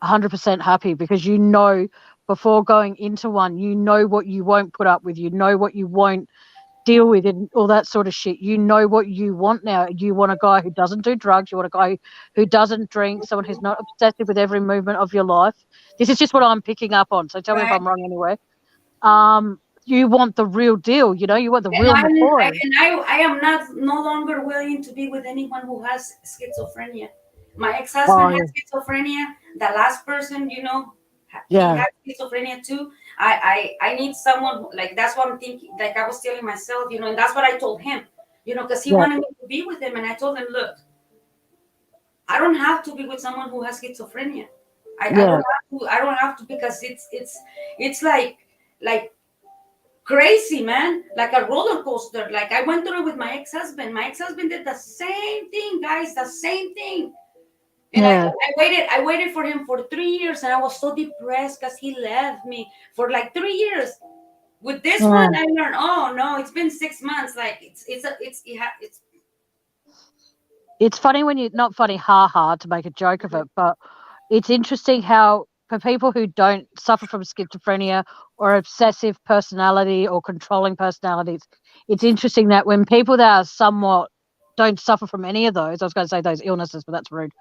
100% happy because you know before going into one, you know what you won't put up with, you know what you won't deal with and all that sort of shit. You know what you want now. You want a guy who doesn't do drugs. You want a guy who doesn't drink, someone who's not obsessive with every movement of your life. This is just what I'm picking up on. So tell me if right. I'm wrong anywhere. You want the real deal, you want the And real McCoy. I am not no longer willing to be with anyone who has schizophrenia. My ex-husband Oh, had yeah. schizophrenia. The last person, he Yeah. had schizophrenia too. I need someone like, that's what I'm thinking. Like I was telling myself, and that's what I told him, because he Yeah. wanted me to be with him, and I told him, look, I don't have to be with someone who has schizophrenia. I Yeah. don't have to. I don't have to, because it's like crazy, man, like a roller coaster. Like I went through it with my ex-husband. My ex-husband did the same thing, guys, the same thing. And Yeah. I waited for him for 3 years, and I was so depressed because he left me for like 3 years. With this one, Yeah. I learned, oh no, it's been 6 months. Like it's It's funny when you not funny, ha ha, to make a joke of it, but it's interesting how for people who don't suffer from schizophrenia or obsessive personality or controlling personalities, it's interesting that when people that are somewhat don't suffer from any of those, I was going to say those illnesses, but that's rude.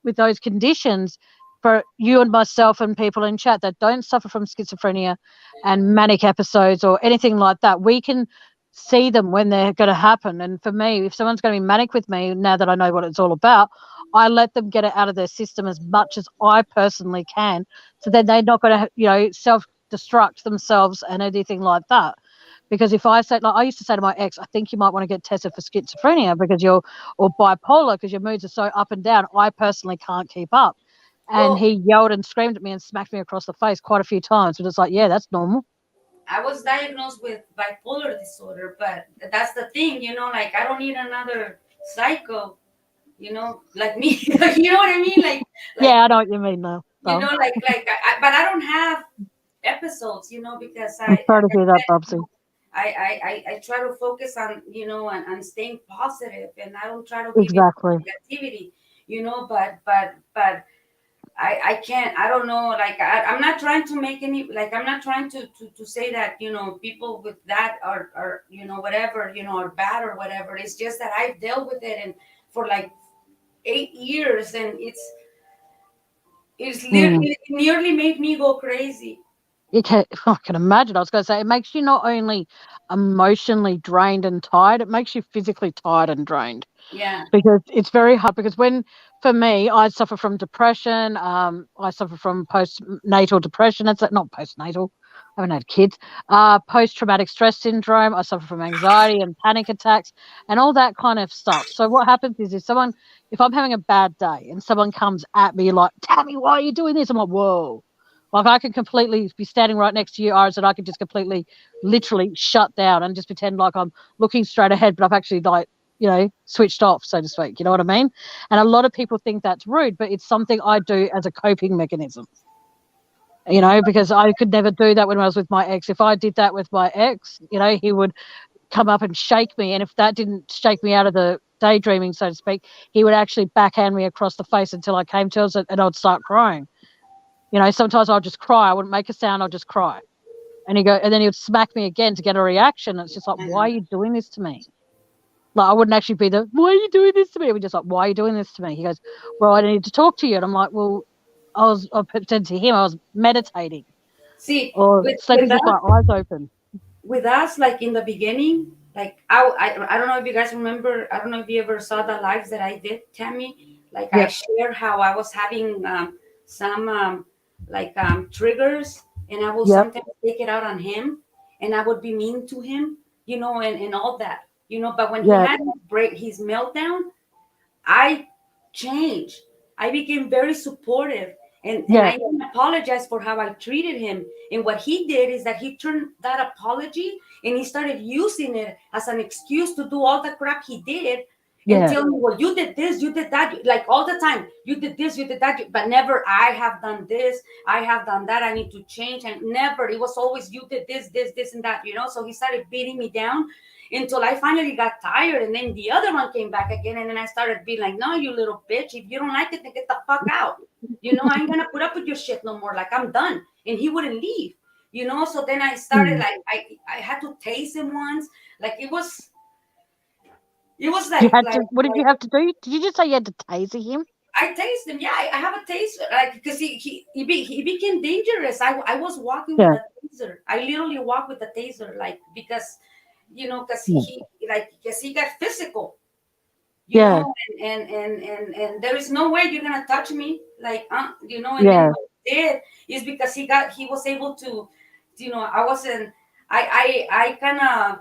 With those conditions, for you and myself and people in chat that don't suffer from schizophrenia and manic episodes or anything like that, we can see them when they're going to happen. And for me, if someone's going to be manic with me, now that I know what it's all about, I let them get it out of their system as much as I personally can. So then they're not going to, self destruct themselves and anything like that. Because if I say, like I used to say to my ex, I think you might want to get tested for schizophrenia because you're, or bipolar because your moods are so up and down. I personally can't keep up. And well, he yelled and screamed at me and smacked me across the face quite a few times. But it's like, yeah, that's normal. I was diagnosed with bipolar disorder, but that's the thing, like I don't need another psycho, like me. You know what I mean? Like Yeah, I know what you mean now. So but I don't have episodes, because I'm like sorry to I hear that, said, Bubsy. I try to focus on, and staying positive, and I don't try to give in Exactly. negativity, but I can't, I don't know, like I'm not trying to make any, like I'm not trying to say that, people with that are, whatever, are bad or whatever. It's just that I've dealt with it and for like 8 years, and it's Mm. literally, it nearly made me go crazy. You can, I can imagine. I was going to say, it makes you not only emotionally drained and tired, it makes you physically tired and drained. Yeah. Because it's very hard. Because when, for me, I suffer from depression. I suffer from postnatal depression. It's not postnatal. I haven't had kids. Post-traumatic stress syndrome. I suffer from anxiety and panic attacks and all that kind of stuff. So what happens is if I'm having a bad day and someone comes at me like, "Tammy, why are you doing this?" I'm like, "Whoa." Like I can completely be standing right next to you, Iris, and I can just completely, literally shut down and just pretend like I'm looking straight ahead, but I've actually like switched off, so to speak. You know what I mean? And a lot of people think that's rude, but it's something I do as a coping mechanism, because I could never do that when I was with my ex. If I did that with my ex, he would come up and shake me. And if that didn't shake me out of the daydreaming, so to speak, he would actually backhand me across the face until I came to it and I'd start crying. Sometimes I'll just cry. I wouldn't make a sound. I'll just cry. And then he would smack me again to get a reaction. It's just like, I why are know. you doing this to me? Like, I wouldn't actually be why are you doing this to me? We're just like, why are you doing this to me? He goes, well, I need to talk to you. And I'm like, well, I pretend to him I was meditating See, or with sleeping with that, my eyes open. with us, like in the beginning, like I don't know if you guys remember, I don't know if you ever saw the lives that I did, Tammy. Like I Yep, shared how I was having some like triggers, and I will yep, sometimes take it out on him, and I would be mean to him, and all that, but when he yep, had his meltdown, I changed. I became very supportive, and I yep, even apologized for how I treated him. And what he did is that he turned that apology and he started using it as an excuse to do all the crap he did and yeah, tell me, well, you did this, you did that, like all the time. You did this, you did that, but never, I have done this, I have done that, I need to change. And never, it was always, you did this, and that, So he started beating me down until I finally got tired. And then the other one came back again. And then I started being like, no, you little bitch. If you don't like it, then get the fuck out. I ain't going to put up with your shit no more. Like, I'm done. And he wouldn't leave, So then I started, mm. like, I had to taste him once. Like, it was You like, had like, to, what did you like, have to do? Did you just say you had to taser him? I taste him. Yeah, I have a taste, like, because he became dangerous. I was walking with Yeah, a taser. I literally walked with a taser, like, because yeah, he got physical, yeah, and there is no way you're gonna touch me, like, and then yeah, what he did is because he was able to, I wasn't, I kind of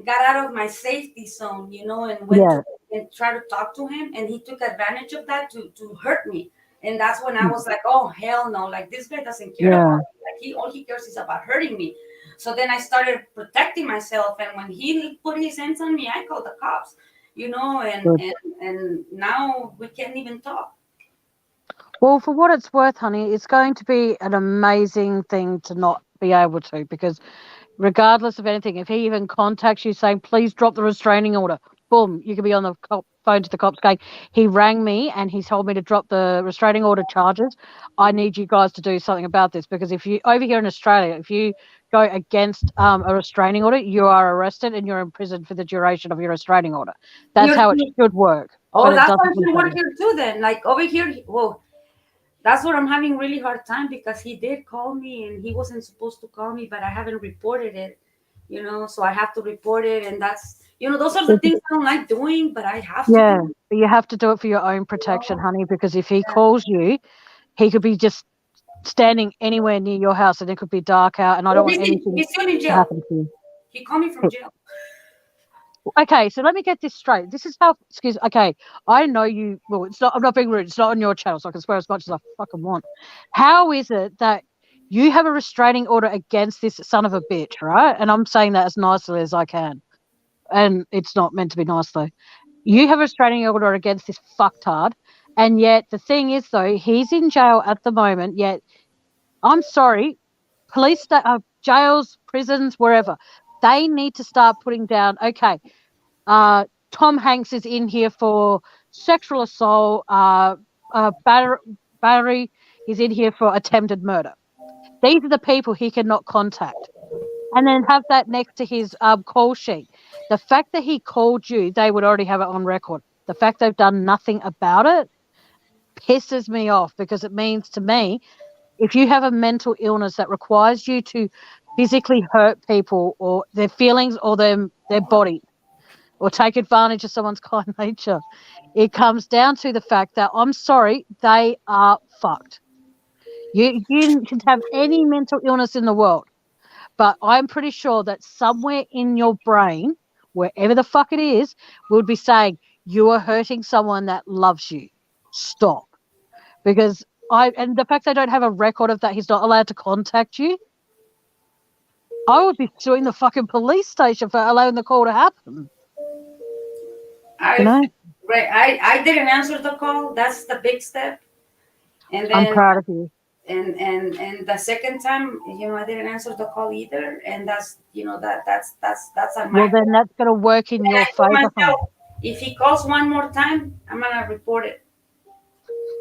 got out of my safety zone, and went to yeah, and tried to talk to him, and he took advantage of that to hurt me. And that's when I mm, was like, oh hell no, like this guy doesn't care about yeah. me. Like he all he cares is about hurting me. So then I started protecting myself, and when he put his hands on me, I called the cops, and Good. now we can't even talk. Well, for what it's worth, honey, it's going to be an amazing thing to not be able to, because regardless of anything, if he even contacts you saying, please drop the restraining order, boom, you could be on the phone to the cops going, he rang me and he told me to drop the restraining order charges. I need you guys to do something about this, because if you, over here in Australia, if you go against a restraining order, you are arrested and you're imprisoned for the duration of your restraining order. That's You're, how it should work, oh, but it that's why doesn't it work should that work way. here too. Then, like over here, well, that's what I'm having really hard time because he did call me and he wasn't supposed to call me, but I haven't reported it, so I have to report it. And that's, those are the things I don't like doing, but I have to Yeah, do. but you have to do it for your own protection, honey, because if he calls you, he could be just standing anywhere near your house and it could be dark out and I Well, don't want anything he's still in to jail. happen to you. He called me from jail. Okay, so let me get this straight. This is how, okay, I know you, well, it's not, I'm not being rude, it's not on your channel, so I can swear as much as I fucking want. How is it that you have a restraining order against this son of a bitch, right? And I'm saying that as nicely as I can. And it's not meant to be nice though. You have a restraining order against this fucktard. And yet the thing is though, he's in jail at the moment, yet I'm sorry, jails, prisons, wherever, they need to start putting down, okay, Tom Hanks is in here for sexual assault, uh, battery. He's in here for attempted murder. These are the people he cannot contact. And then have that next to his call sheet. The fact that he called you, they would already have it on record. The fact they've done nothing about it pisses me off, because it means to me, if you have a mental illness that requires you to physically hurt people or their feelings or their body, or take advantage of someone's kind nature, it comes down to the fact that, I'm sorry, they are fucked. You can have any mental illness in the world, but I'm pretty sure that somewhere in your brain, wherever the fuck it is, would be saying, you are hurting someone that loves you. Stop. Because and the fact they don't have a record of that, he's not allowed to contact you, I would be suing the fucking police station for allowing the call to happen. You I know? right. I didn't answer the call. That's the big step. And I'm then proud of you. and the second time, I didn't answer the call either. And that's that's on Well, my. then that's going to work in And your I told favor, hon. myself, if he calls one more time, I'm gonna report it.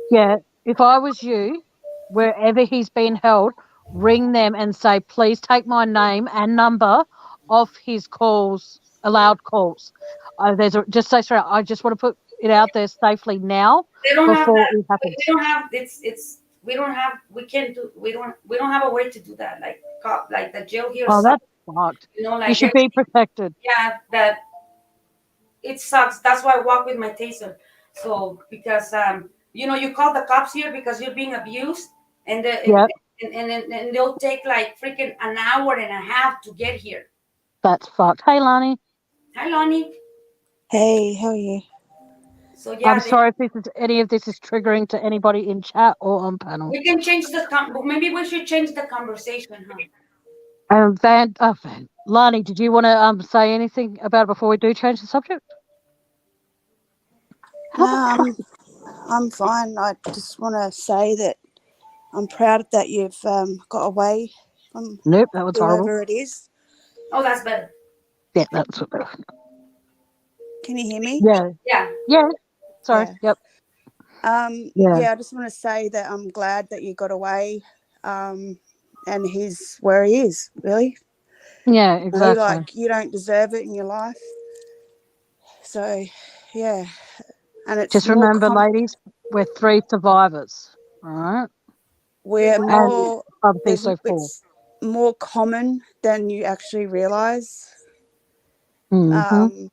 Yeah, if I was you, wherever he's been held, ring them and say, please take my name and number off his calls, allowed calls. Just say straight, I just want to put it out there safely now They don't have before that. it We happens. don't have. It's we don't have. We can't do. We don't have a way to do that. Like cop, like the jail here Oh, sucks. that's fucked. You Like should be protected. yeah, that it sucks. That's why I walk with my taser. So because you call the cops here because you're being abused, and the, Yeah, and they'll take like freaking an hour and a half to get here. that's fucked. Hey, Lani, Hi, Lonnie. Hey, how are you? So I'm yeah, sorry if any of this is triggering to anybody in chat or on panel. we can change the maybe we should change the conversation, huh? Lani, did you want to say anything about it before we do change the subject? How No, the I'm fine. I just want to say that I'm proud that you've got away from Nope, that was horrible. whoever it is. Oh, that's better. Yeah, that's what. Can you hear me? Yeah, Yeah. yeah. Sorry. Yeah. Yep. Yeah. Yeah, I just want to say that I'm glad that you got away, and he's where he is, really. Yeah. You know, Exactly. like, you don't deserve it in your life. So, yeah. And it's Just more remember, ladies, we're 3 survivors. All right, we're and more, obviously so 4. it's more common than you actually realize. Mm-hmm. Um,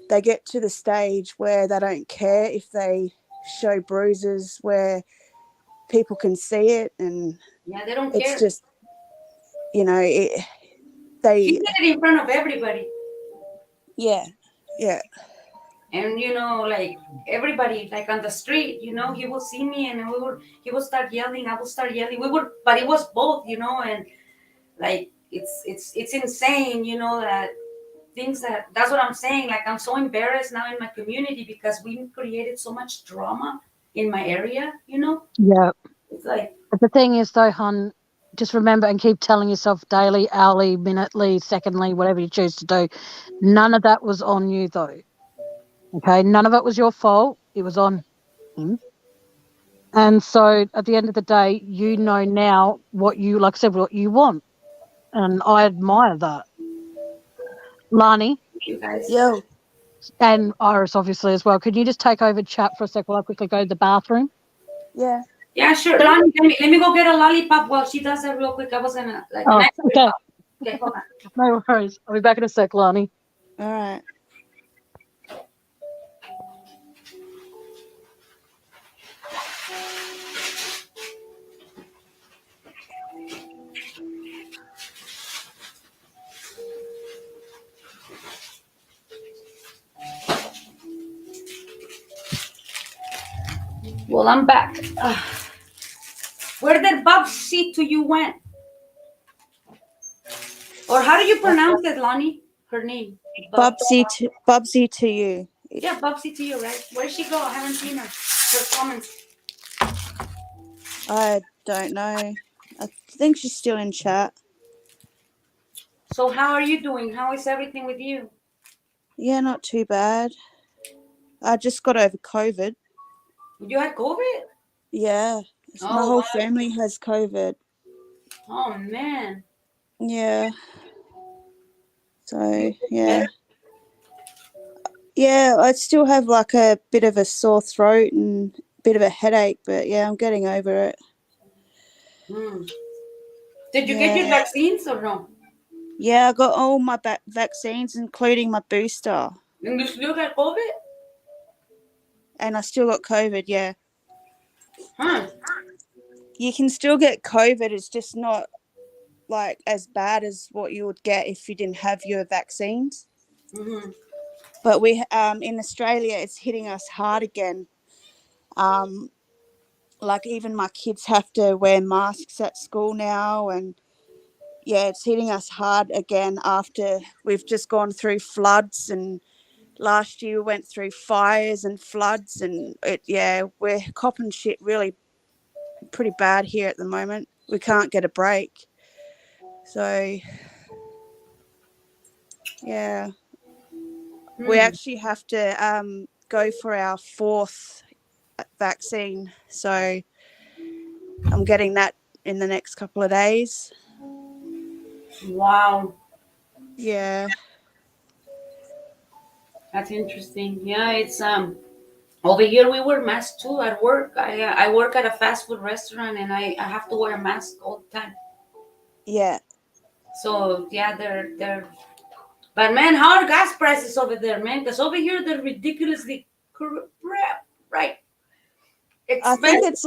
they get to the stage where they don't care if they show bruises where people can see it, and Yeah, they don't it's care. just, you know, He they, did it in front of everybody. yeah, yeah, And like everybody, like on the street, he will see me and he will start yelling. I will start yelling. But it was both, and like it's insane, that things that's what I'm saying. Like I'm so embarrassed now in my community because we created so much drama in my area. Yeah. It's like But the thing is, though, hon, just remember and keep telling yourself daily, hourly, minutely, secondly, whatever you choose to do. None of that was on you, though. Okay, none of it was your fault. It was on him. And so, at the end of the day, you know now what you, like I said, what you want, and I admire that. Lani you guys. yo, and Iris, obviously as well. Could you just take over chat for a sec while I quickly go to the bathroom? yeah. Yeah, sure. Lonnie, let me go get a lollipop while she does that real quick. I was gonna like a Oh, nice okay, lollipop. Okay, hold on. no worries. I'll be back in a sec, Lani. All right. Well, I'm back. Where did Bob see to you went? Or how do you pronounce it, Lonnie? Her name. Bubsy to you. Yeah, Bubsy to you, right? Where did she go? I haven't seen her. Her comments. I don't know. I think she's still in chat. So how are you doing? How is everything with you? Yeah, not too bad. I just got over COVID. You had COVID? Yeah, My Oh whole wow. family has COVID. Oh man. Yeah. You So feel better? yeah. Yeah, I still have like a bit of a sore throat and a bit of a headache, but yeah, I'm getting over it. Hmm. Did you get your Yeah. vaccines or no? Yeah, I got all my vaccines, including my booster, And you still got COVID? and I still got COVID. Yeah. Huh. You can still get COVID. It's just not like as bad as what you would get if you didn't have your vaccines. Mm-hmm. But we in Australia, it's hitting us hard again. Um, like even my kids have to wear masks at school now, and yeah, it's hitting us hard again after we've just gone through floods, and last year we went through fires and floods, and we're copping shit really pretty bad here at the moment. We can't get a break. So yeah, we Hmm. actually have to go for our fourth vaccine. So I'm getting that in the next couple of days. Wow. Yeah. That's interesting. Yeah, it's over here we wear masks too at work. I work at a fast food restaurant and I have to wear a mask all the time. Yeah. So yeah, they're but man, how are gas prices over there, man? Because over here they're ridiculously right I think expensive. it's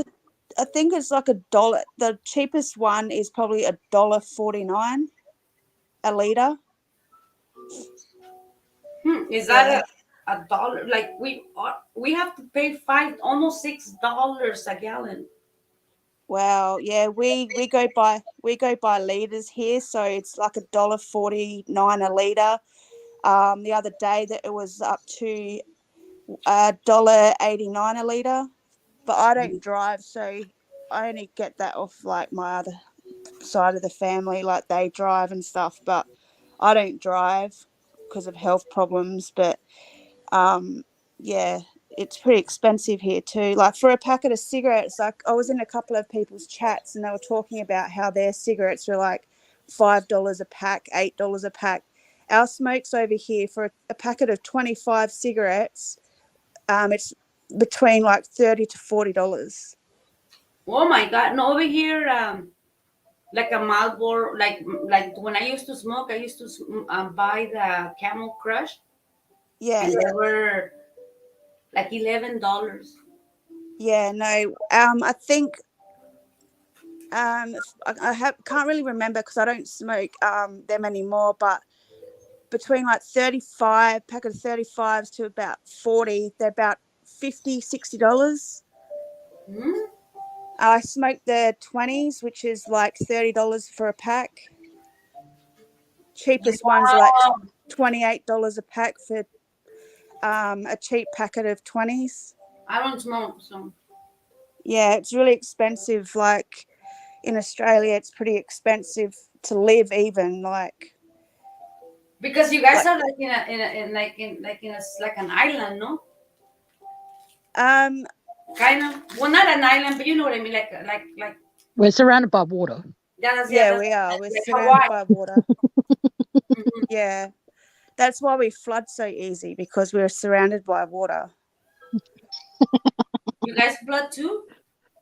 I think it's like a dollar. The cheapest one is probably $1.49 a liter. Is Yeah. that a dollar? Like we have to pay five almost $6 a gallon. Wow. Yeah, we go by liters here, so it's like $1.49 a liter. The other day that it was up to $1.89 a liter, but I don't drive, so I only get that off like my other side of the family, like they drive and stuff, but I don't drive because of health problems. But um yeah, it's pretty expensive here too. Like for a packet of cigarettes, like I was in a couple of people's chats and they were talking about how their cigarettes are like $5 a pack, $8 a pack. Our smokes over here for a packet of 25 cigarettes, it's between like $30 to $40. Oh my God! No, over here, like a Marlboro, like when I used to smoke, I used to buy the Camel Crush, and Yeah. they were like $11. Yeah, no. I think can't really remember because I don't smoke them anymore, but between like 35 packet of 35s to about 40, they're about 50, $60. Hmm? I smoke the 20s, which is like $30 for a pack. Cheapest ones are like Wow! $28 a pack for a cheap packet of 20s. I don't smoke, so Yeah, it's really expensive. Like in Australia, it's pretty expensive to live, even because you guys like are like like an island, no? um Kind of. Well, not an island, but you know what I mean. Like We're surrounded by water. yeah, yeah, that's we are. We're like surrounded Hawaii. by water. Mhm. Yeah. That's why we flood so easy, because we're surrounded by water. You guys flood too?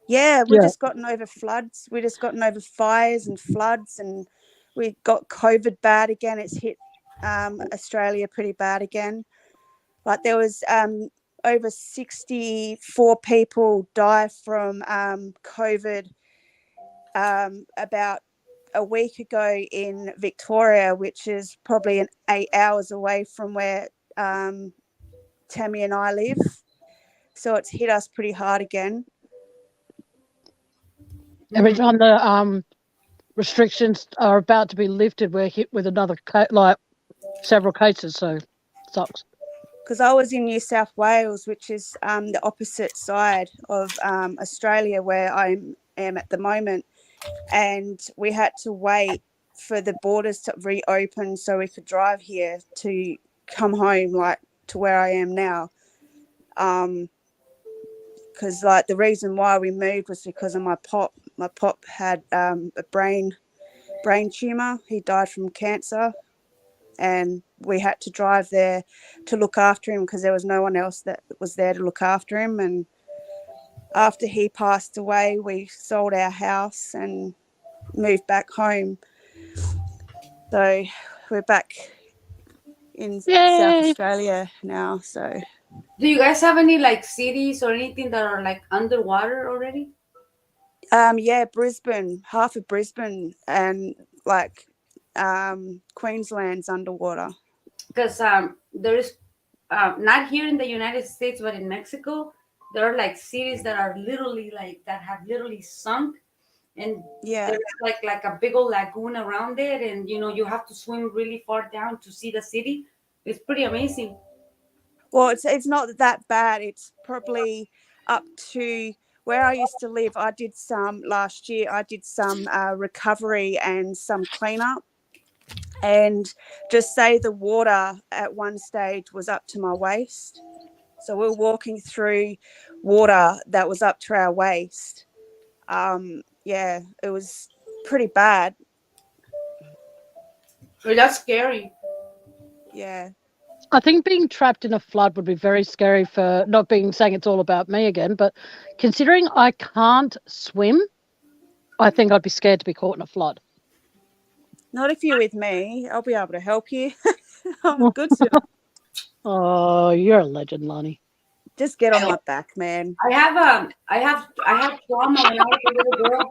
Yeah, we Yeah. just gotten over floods. We just gotten over fires and floods, and we got COVID bad again. It's hit Australia pretty bad again. Like there was over 64 people die from COVID about a week ago in Victoria, which is probably 8 hours away from where Tammy and I live. So it's hit us pretty hard again. Every Hmm. time the restrictions are about to be lifted, we're hit with another like several cases. So sucks. Because I was in New South Wales, which is the opposite side of Australia where I am at the moment, and we had to wait for the borders to reopen so we could drive here to come home, like to where I am now. Because because like the reason why we moved was because of my pop. My pop had a brain tumor. He died from cancer, and we had to drive there to look after him because there was no one else that was there to look after him. And after he passed away, we sold our house and moved back home. So we're back in South Yay! Australia now. So Do you guys have any like cities or anything that are like underwater already? yeah, Brisbane, half of Brisbane, and like Queensland's underwater. Because there is not here in the United States, but in Mexico, there are like cities that are literally like that have literally sunk, and Yeah. there's like a big old lagoon around it, and you know you have to swim really far down to see the city. It's pretty amazing. Well, it's not that bad. It's probably up to where I used to live. I did some last year. I did some recovery and some cleanup, and just say the water at one stage was up to my waist. So we were walking through water that was up to our waist. Yeah, it was pretty bad. So that's scary. Yeah. I think being trapped in a flood would be very scary for not being saying it's all about me again, but considering I can't swim, I think I'd be scared to be caught in a flood. Not if you're with me. I'll be able to help you. I'm a good swimmer. Oh, you're a legend, Lonnie. Just get on my back, man. I have trauma when I was a little girl.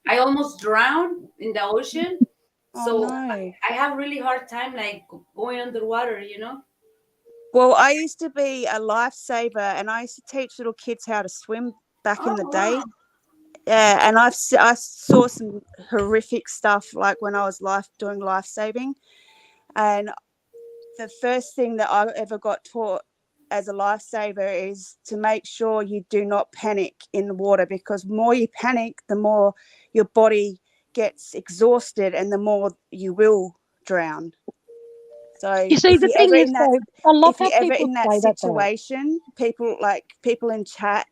I almost drowned in the ocean, Oh so no. I have really hard time like going underwater. You know. Well, I used to be a lifesaver, and I used to teach little kids how to swim back in Oh the wow. day. Yeah, and I saw some horrific stuff like when I was doing life saving, and the first thing that I ever got taught as a lifesaver is to make sure you do not panic in the water, because the more you panic, the more your body gets exhausted and the more you will drown. So You see, the thing is, though, I love if how you're ever people in that say that, though. situation, people in chat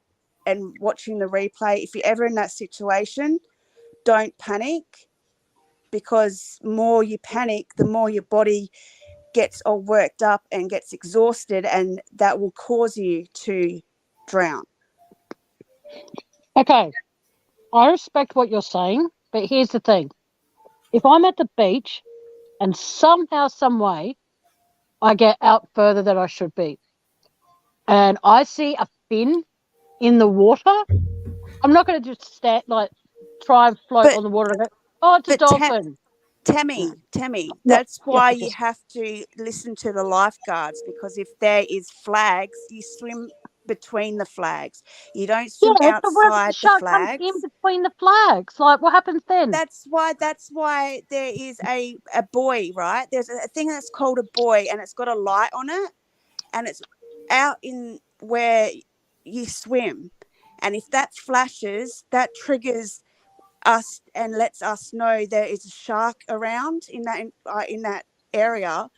and watching the replay, if you're ever in that situation, don't panic, because more you panic, the more your body gets all worked up and gets exhausted, and that will cause you to drown. Okay, I respect what you're saying, but here's the thing. If I'm at the beach and somehow, some way, I get out further than I should be, and I see a fin in the water, I'm not going to just stand like try and float But on the water and go, oh, it's a but dolphin. No, Tammy, no, that's yes, why it you is. have to listen to the lifeguards, because if there is flags, you swim between the flags. You don't swim Yeah, so what if the outside the shark comes in flags. between the flags? Like, what happens then? That's why there is a buoy, right? There's a thing that's called a buoy, and it's got a light on it, and it's out in where you swim. And if that flashes, that triggers us and lets us know there is a shark around in that area,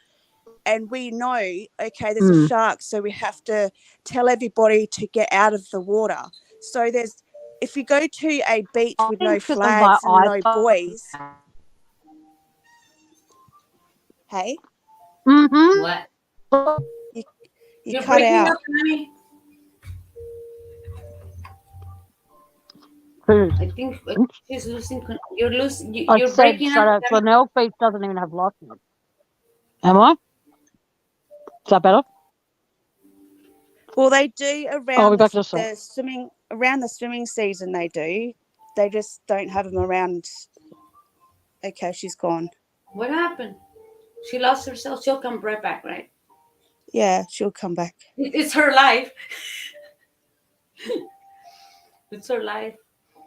and we know, okay, there's a Hmm. shark, so we have to tell everybody to get out of the water. So there's if you go to a beach I with think no it's because of my flags and no eyesight. buoys, hey, Mm-hmm. What? you you You're cut breaking up, out. honey. I think she's losing. You're losing. I You're said, breaking up. shut up. Glenelg Beach doesn't even have lifeguards. Am I? Is that better? Well, they do I'll be around back to the song. the swimming around the swimming season. They just don't have them around. Okay, she's gone. What happened? She lost herself. She'll come right back, right? Yeah, she'll come back. It's her life. It's her life.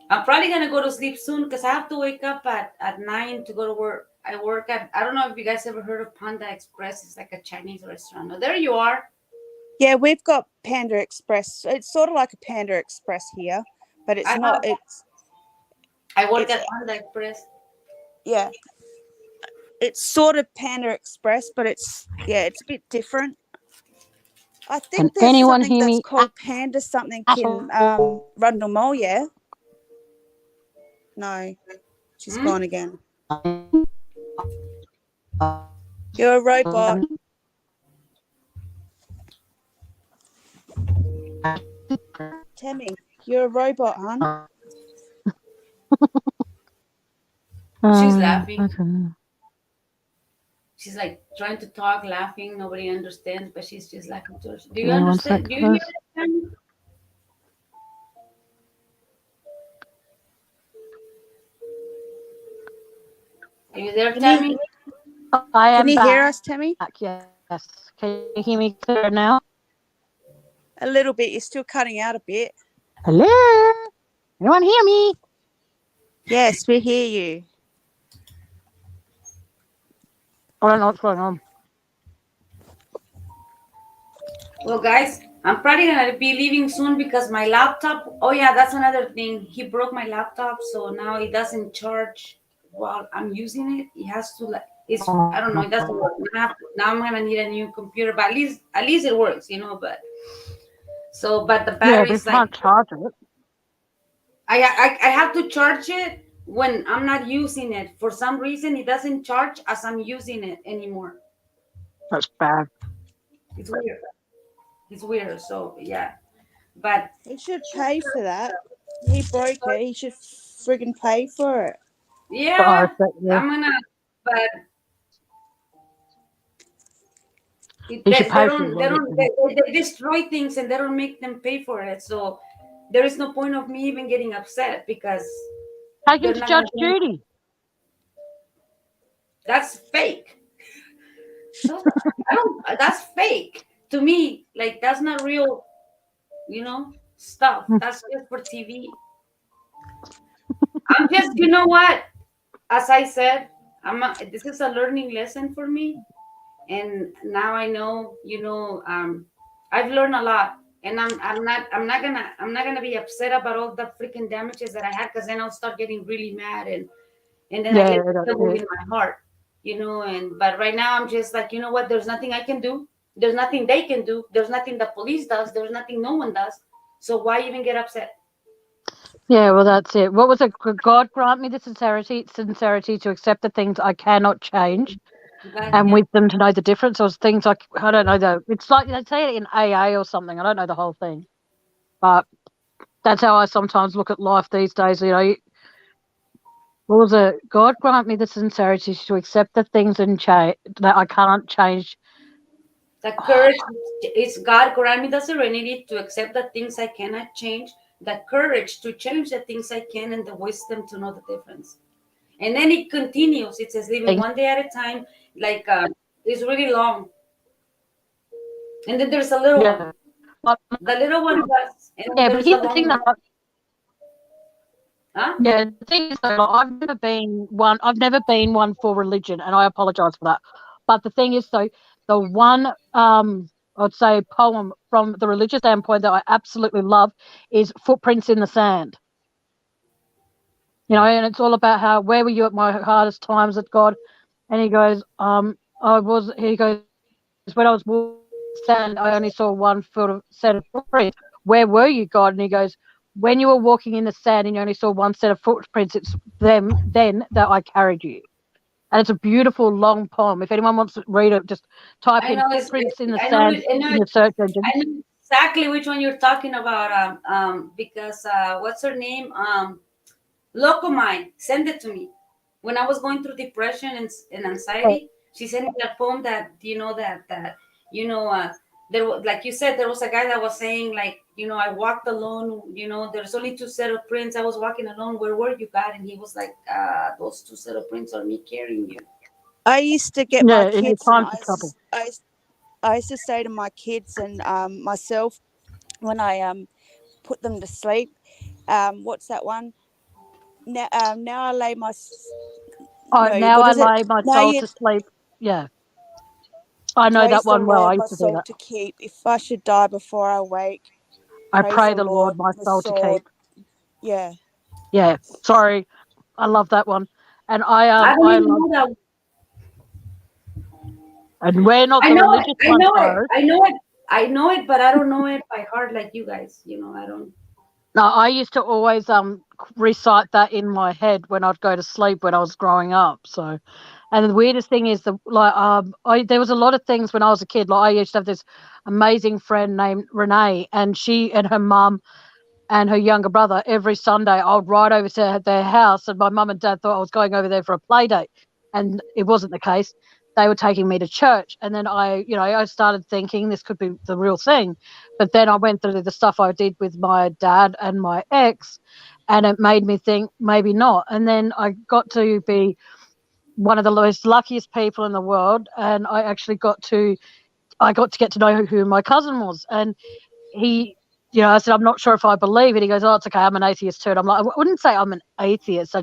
I'm probably gonna go to sleep soon because I have to wake up at 9 to go to work. I work at, I don't know if you guys ever heard of Panda Express. It's like a Chinese restaurant. Oh, there you are. Yeah, we've got Panda Express. It's sort of like a Panda Express here, but I it's not. have I work It's at Panda Express. yeah, it's sort of Panda Express, but it's a bit different. I Can think there's anyone something hear that's me called panda something at in all? Rundle Mall, yeah? No, she's Hmm? gone again. You're a robot. Tammy, you're a robot, hon. She's laughing. Okay. She's like trying to talk, laughing. Nobody understands, but she's just laughing to herself. Do Give you me one sec, understand? Do you hear guys. that? Tammy? Are you there, Can you Tammy? I can am you hear back. us, Tammy? Yes. Can you hear me clearer now? A little bit. You're still cutting out a bit. Hello? Anyone hear me? Yes, we hear you. I don't know what's going on. Well, guys, I'm probably gonna be leaving soon because my laptop. Oh yeah, that's another thing. He broke my laptop, so now it doesn't charge while I'm using it. It has to like it's. I don't know. It doesn't work. Now I'm gonna need a new computer, but at least it works, But but the Yeah, battery but you is like can't charge it. I have to charge it when I'm not using it. For some reason, it doesn't charge as I'm using it anymore. That's bad. It's weird. It's weird. So yeah, but He should pay for that. He broke it. He should friggin' pay for it. I yeah, bet you. I'm gonna. But He should they pay for don't. They it. don't. They destroy things and they don't make them pay for it. So there is no point of me even getting upset because Take him they're to not gonna Judge do. Judy. That's fake. So I don't. That's fake to me. Like that's not real. Stuff. That's just for TV. I'm just. You know what? As I said, this is a learning lesson for me, and now I know. I've learned a lot, and I'm not gonna be upset about all the freaking damages that I had, because then I'll start getting really mad, and then I Yeah, get that's trouble it. in my heart, and but right now I'm just like, you know what, there's nothing I can do, there's nothing they can do, there's nothing the police does, there's nothing no one does, so why even get upset? Yeah, well, that's it. What was it? God grant me the sincerity to accept the things I cannot change, But and yeah, wisdom to know the difference. Or things like I don't know though. It's like they say it in AA or something. I don't know the whole thing, but that's how I sometimes look at life these days. What was it? God grant me the sincerity to accept the things and change that I can't change. the courage is God grant me the serenity to accept the things I cannot change, the courage to change the things I can, and the wisdom to know the difference. And then it continues. It says living Things. one day at a time. Like it's really long. And then there's a little one. Yeah, but, The little one was, and then yeah. But there's the here's the long thing one. that Huh? yeah, the thing is though, like, I've never been one. I've never been one for religion, and I apologise for that. But the thing is, though, the one I'd say poem from the religious standpoint that I absolutely love is "Footprints in the Sand." And it's all about how where were you at my hardest times at God, and he goes, I was. He goes, when I was walking in the sand, I only saw one set of footprints. Where were you, God? And he goes, when you were walking in the sand and you only saw one set of footprints, it's them then that I carried you. And it's a beautiful long poem. If anyone wants to read it, just type I in know it's. "footprints in the I know. sand" I know. in your search engine. I know exactly which one you're talking about. Because what's her name? Loco Mine send it to me when I was going through depression and anxiety. She sent me that poem that you know uh, there was, like you said, there was a guy that was saying, like, I walked alone. There's only two set of prints. I was walking alone. Where were you, God? And he was like, those two set of prints are me carrying you. I used to get my Yeah, in your kids, and times of trouble. I used to say to my kids and myself when I put them to sleep, what's that one? Now I lay my Oh, no, now what I is it? lay my Now soul you to sleep. Yeah, I know praise that the one well. I Lord, my used to do soul that. to keep. If I should die before I wake, I praise pray the the Lord Lord, my the soul to sword. keep. Yeah, Yeah, sorry, I love that one, and I don't I even love, know that. and we're not I the know it. religious I ones know it. though. I know it. I know it, but I don't know it by heart like you guys. I don't. No, I used to always recite that in my head when I'd go to sleep when I was growing up. So, and the weirdest thing is there was a lot of things when I was a kid. Like I used to have this amazing friend named Renee, and she and her mum and her younger brother every Sunday. I would ride over to their house, and my mum and dad thought I was going over there for a play date, and it wasn't the case. They were taking me to church, and then I started thinking this could be the real thing. But then I went through the stuff I did with my dad and my ex, and it made me think maybe not. And then I got to be one of the most luckiest people in the world, and I got to get to know who my cousin was, and I said, I'm not sure if I believe it. He goes, oh, it's okay. I'm an atheist too. And I'm like, I wouldn't say I'm an atheist.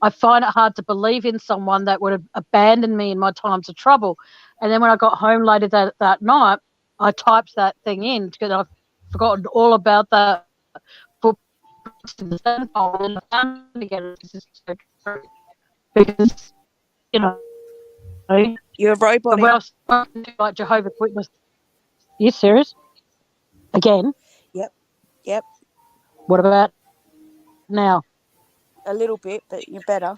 I find it hard to believe in someone that would have abandoned me in my times of trouble. And then when I got home later that night, I typed that thing in because I've forgotten all about that for in the same file, and I found it again. This is so true. Because, You're when I've roboting. spoken to like Jehovah's Witness, are you serious? Again? Yep. Yep. What about now? A little bit, but you're better.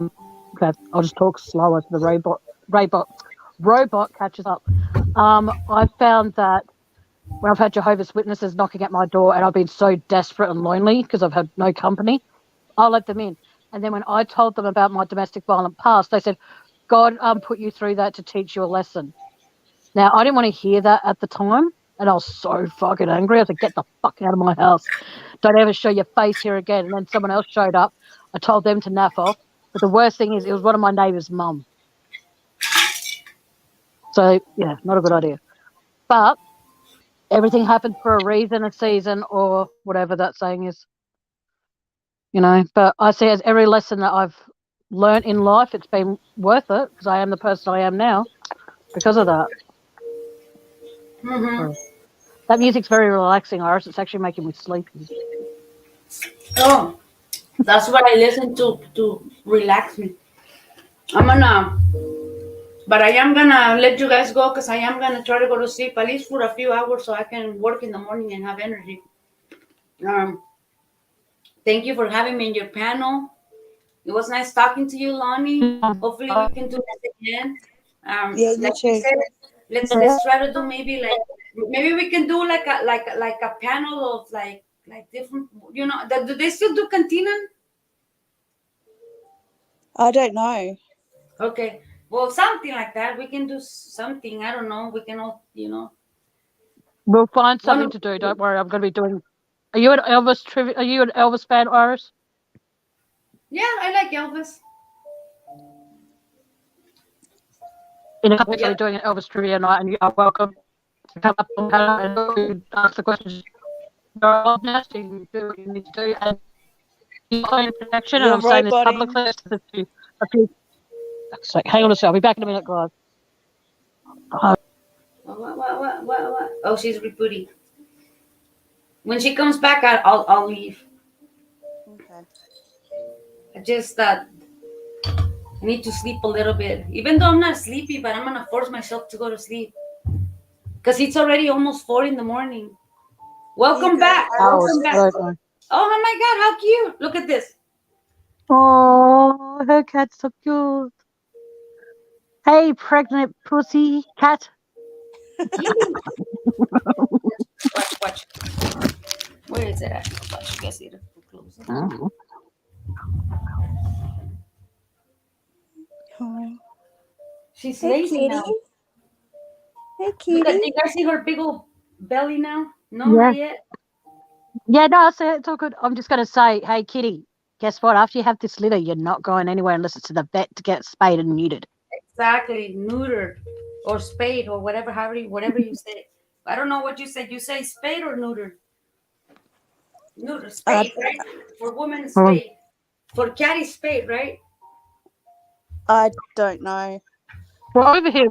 Okay, I'll just talk slower so the robot catches up. I found that when I've had Jehovah's Witnesses knocking at my door and I've been so desperate and lonely because I've had no company, I'll let them in. And then when I told them about my domestic violent past, they said, God put you through that to teach you a lesson. Now, I didn't want to hear that at the time, and I was so fucking angry. I said, get the fuck out of my house. Don't ever show your face here again. And then someone else showed up. I told them to naff off. But the worst thing is it was one of my neighbour's mum. So, yeah, not a good idea. But everything happened for a reason, a season, or whatever that saying is. But I see as every lesson that I've learnt in life, it's been worth it because I am the person I am now because of that. Mm-hmm. So, that music's very relaxing, Iris. It's actually making me sleepy. Oh, that's what I listen to relax me. I'm gonna, but I am gonna let you guys go because I am gonna try to go to sleep at least for a few hours so I can work in the morning and have energy. Um, Thank you for having me in your panel. It was nice talking to you, Lonnie. Hopefully we can do this again. Yeah, you Like you too. said, let's try to do maybe we can do like a panel of like different. Do they still do cantina? I don't know. Okay, well something like that. We can do something. I don't know. We can all. We'll find One something of to do. Don't worry. I'm going to be doing. Are you an Elvis trivia? Are you an Elvis fan, Iris? Yeah, I like Elvis. In a couple of weeks, I'll Yep. be doing an Elvis trivia night, and you are welcome to come up and ask the questions. You're old now, so you can do what you need to do, and your own protection. And You're I'm saying this roboting. publicly. A few. So, hang on a second. I'll be back in a minute, guys. What? Oh, she's rebooting. When she comes back, I'll leave. Okay. I just I need to sleep a little bit. Even though I'm not sleepy, but I'm gonna force myself to go to sleep because it's already almost 4 in the morning. You Welcome go back. have Hours. Welcome back. rest. Don't know. Oh my God, how cute! Look at this. Oh, her cat's so cute. Hey, pregnant pussy cat. Watch. Where is it at? Watch. You guys see it close. Oh. Oh. She's Hey, lazy kitty. now. Hey, Look at. kitty. You guys see her big old belly now? No, Yeah. not yet. Yeah, no, so it's all good. I'm just going to say, hey, kitty, guess what? After you have this litter, you're not going anywhere unless it's to the vet to get spayed and neutered. Exactly. Neutered or spayed or whatever you say. I don't know what you said. You say spayed or neutered? Neutered. Uh, Spayed, right? For women, Um, spayed. For cat is spayed, right? I don't know. well, over here.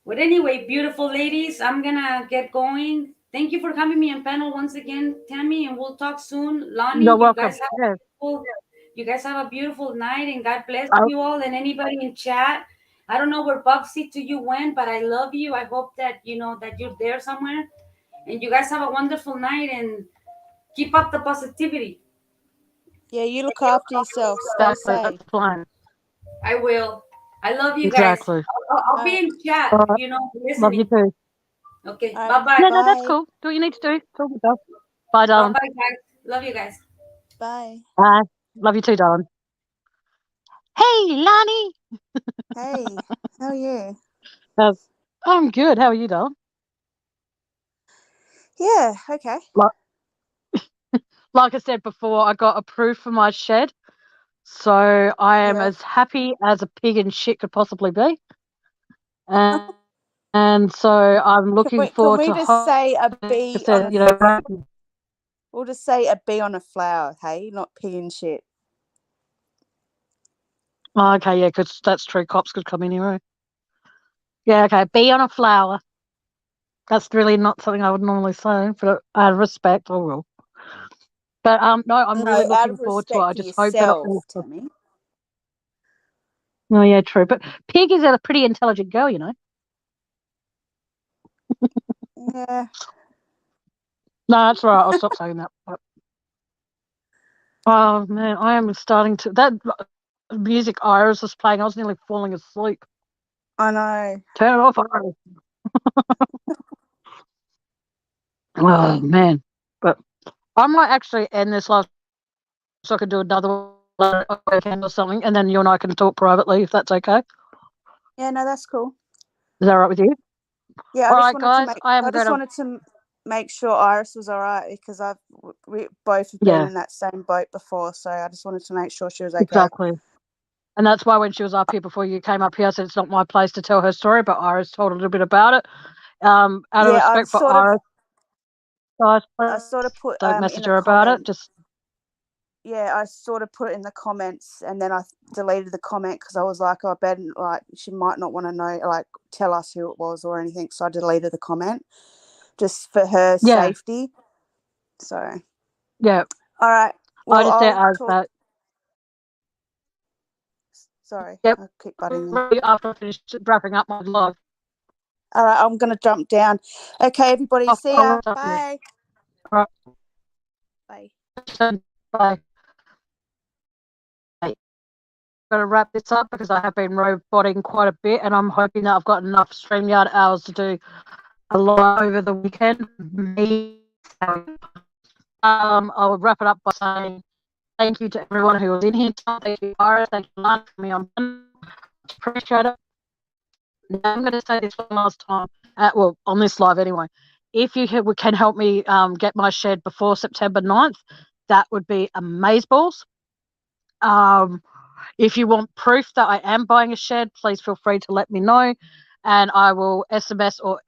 But anyway, beautiful ladies, I'm gonna get going. Thank you for having me on panel once again, Tammy, and we'll talk soon. You're Lonnie, welcome. Yes. you guys have a beautiful night, and God bless I, you all and anybody in chat. I don't know where Bubsy to you went, but I love you. I hope that you know that you're there somewhere, and you guys have a wonderful night and keep up the positivity. Yeah, you look after yourself. Stay Exactly. That's safe. the plan. I will. I love you guys. Exactly. I'll All be right. in chat, All right. Love you listening. too. Okay. All right. Bye bye. Yeah, no, that's Bye. cool. Do what you need to do. It's all good, though. Bye, Bye darling. bye, guys. Love you guys. Bye. Bye. Love you too, darling. Hey, Lonnie. Hey, how are you? Uh, I'm good. How are you, darling? Yeah, okay. Like, like I said before, I got approved for my shed. So I am Yeah. as happy as a pig in shit could possibly be. And so I'm looking Can forward to we can we hopefully, just say like a I said, bee on a we'll just say a bee on a flower, hey? Not pea and shit. oh, okay, yeah, because that's true. Cops could come anyway. Yeah, okay. Bee on a flower. That's really not something I would normally say, but out of respect, I will. But no, I'm really No, out looking of forward to it. respect I for just hope that it yourself, all. Tammy. Oh yeah, true. But Pig is a pretty intelligent girl, you know. Yeah. No, that's right. I'll stop saying that. But, oh man, I am starting to that music Iris was playing. I was nearly falling asleep. I know. Turn it off, Iris. Oh man, but I might actually end this live so I can do another one weekend or something, and then you and I can talk privately if that's okay. Yeah, no, that's cool. Is that all right with you? Yeah, All right, guys. I am I going just to. wanted to make sure Iris was all right because we both have been Yeah, in that same boat before, so I just wanted to make sure she was okay. exactly. And that's why when she was up here before you came up here, I said it's not my place to tell her story, but Iris told a little bit about it. Out of Yeah, respect for Iris, guys, I please sort of don't put message her in the about it. Just comment. Yeah, I sort of put it in the comments, and then I deleted the comment because I was like, oh, I bet like she might not want to know, like tell us who it was or anything. So I deleted the comment just for her yeah, safety. So, yeah. all right. I Well, just said I'll as talk. that. Sorry, Yep. I keep butting in. After I finish wrapping up my live. All right, I'm gonna jump down. Okay, everybody, see I'll ya. let you. Bye. All Bye. right. Bye. Going to wrap this up because I have been roboting quite a bit, and I'm hoping that I've got enough StreamYard hours to do a lot over the weekend. Me, I would wrap it up by saying thank you to everyone who was in here. Thank you, Iris. Thank you, Lance, for me on. Appreciate it. Now I'm going to say this one last time. Well, on this live anyway. If you can help me get my shed before September 9th, that would be amazeballs. If you want proof that I am buying a shed, please feel free to let me know, and I will SMS or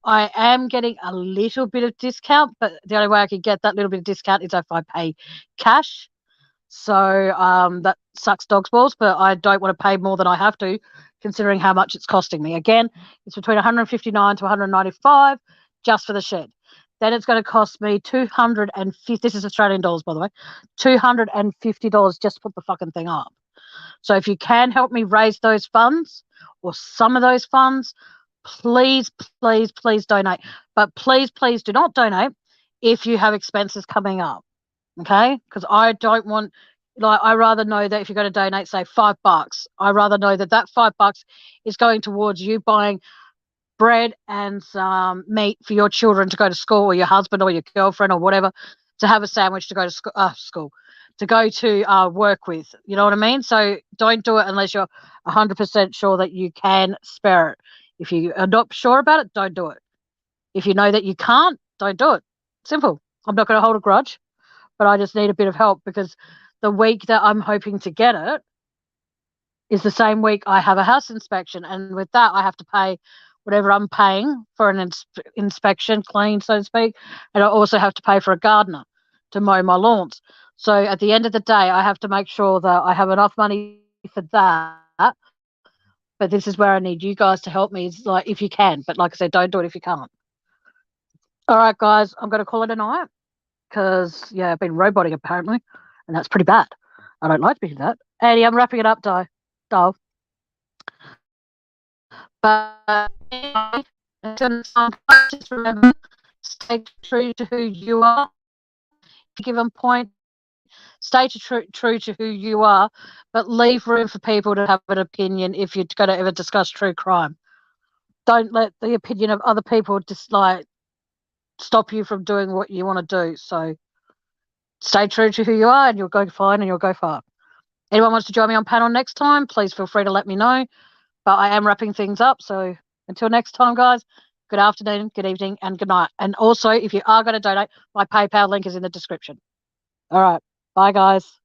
I am getting a little bit of discount, but the only way I can get that little bit of discount is if I pay cash. So that sucks dog's balls, but I don't want to pay more than I have to, considering how much it's costing me. Again, it's between 159 to 195 just for the shed. Then it's going to cost me 250. This is Australian dollars, by the way. $250 just to put the fucking thing up. So if you can help me raise those funds or some of those funds, please, please, please donate. But please, please do not donate if you have expenses coming up. Okay? Because I don't want, like, I rather know that if you're going to donate, say $5, I rather know that that $5 is going towards you buying bread and some meat for your children to go to school, or your husband or your girlfriend or whatever, to have a sandwich to go to school, to go to work with. You know what I mean? So don't do it unless you're 100% sure that you can spare it. If you are not sure about it, don't do it. If you know that you can't, don't do it. Simple. I'm not going to hold a grudge, but I just need a bit of help because the week that I'm hoping to get it is the same week I have a house inspection. And with that, I have to pay whatever I'm paying for an inspection, clean, so to speak. And I also have to pay for a gardener to mow my lawns. So at the end of the day, I have to make sure that I have enough money for that. But this is where I need you guys to help me. It's like if you can, but like I said, don't do it if you can't. All right, guys, I'm going to call it a night because, yeah, I've been roboting apparently. and that's pretty bad. I don't like being that. Eddie, I'm wrapping it up, Doll. But anyway, until next time, just remember, stay true to who you are. If you're given point, stay true to who you are, but leave room for people to have an opinion if you're going to ever discuss true crime. Don't let the opinion of other people just like stop you from doing what you want to do. So stay true to who you are, and you'll go fine and you'll go far. Anyone wants to join me on panel next time, please feel free to let me know. But I am wrapping things up. So until next time, guys, good afternoon, good evening, and good night. And also, if you are going to donate, my PayPal link is in the description. All right. Bye, guys.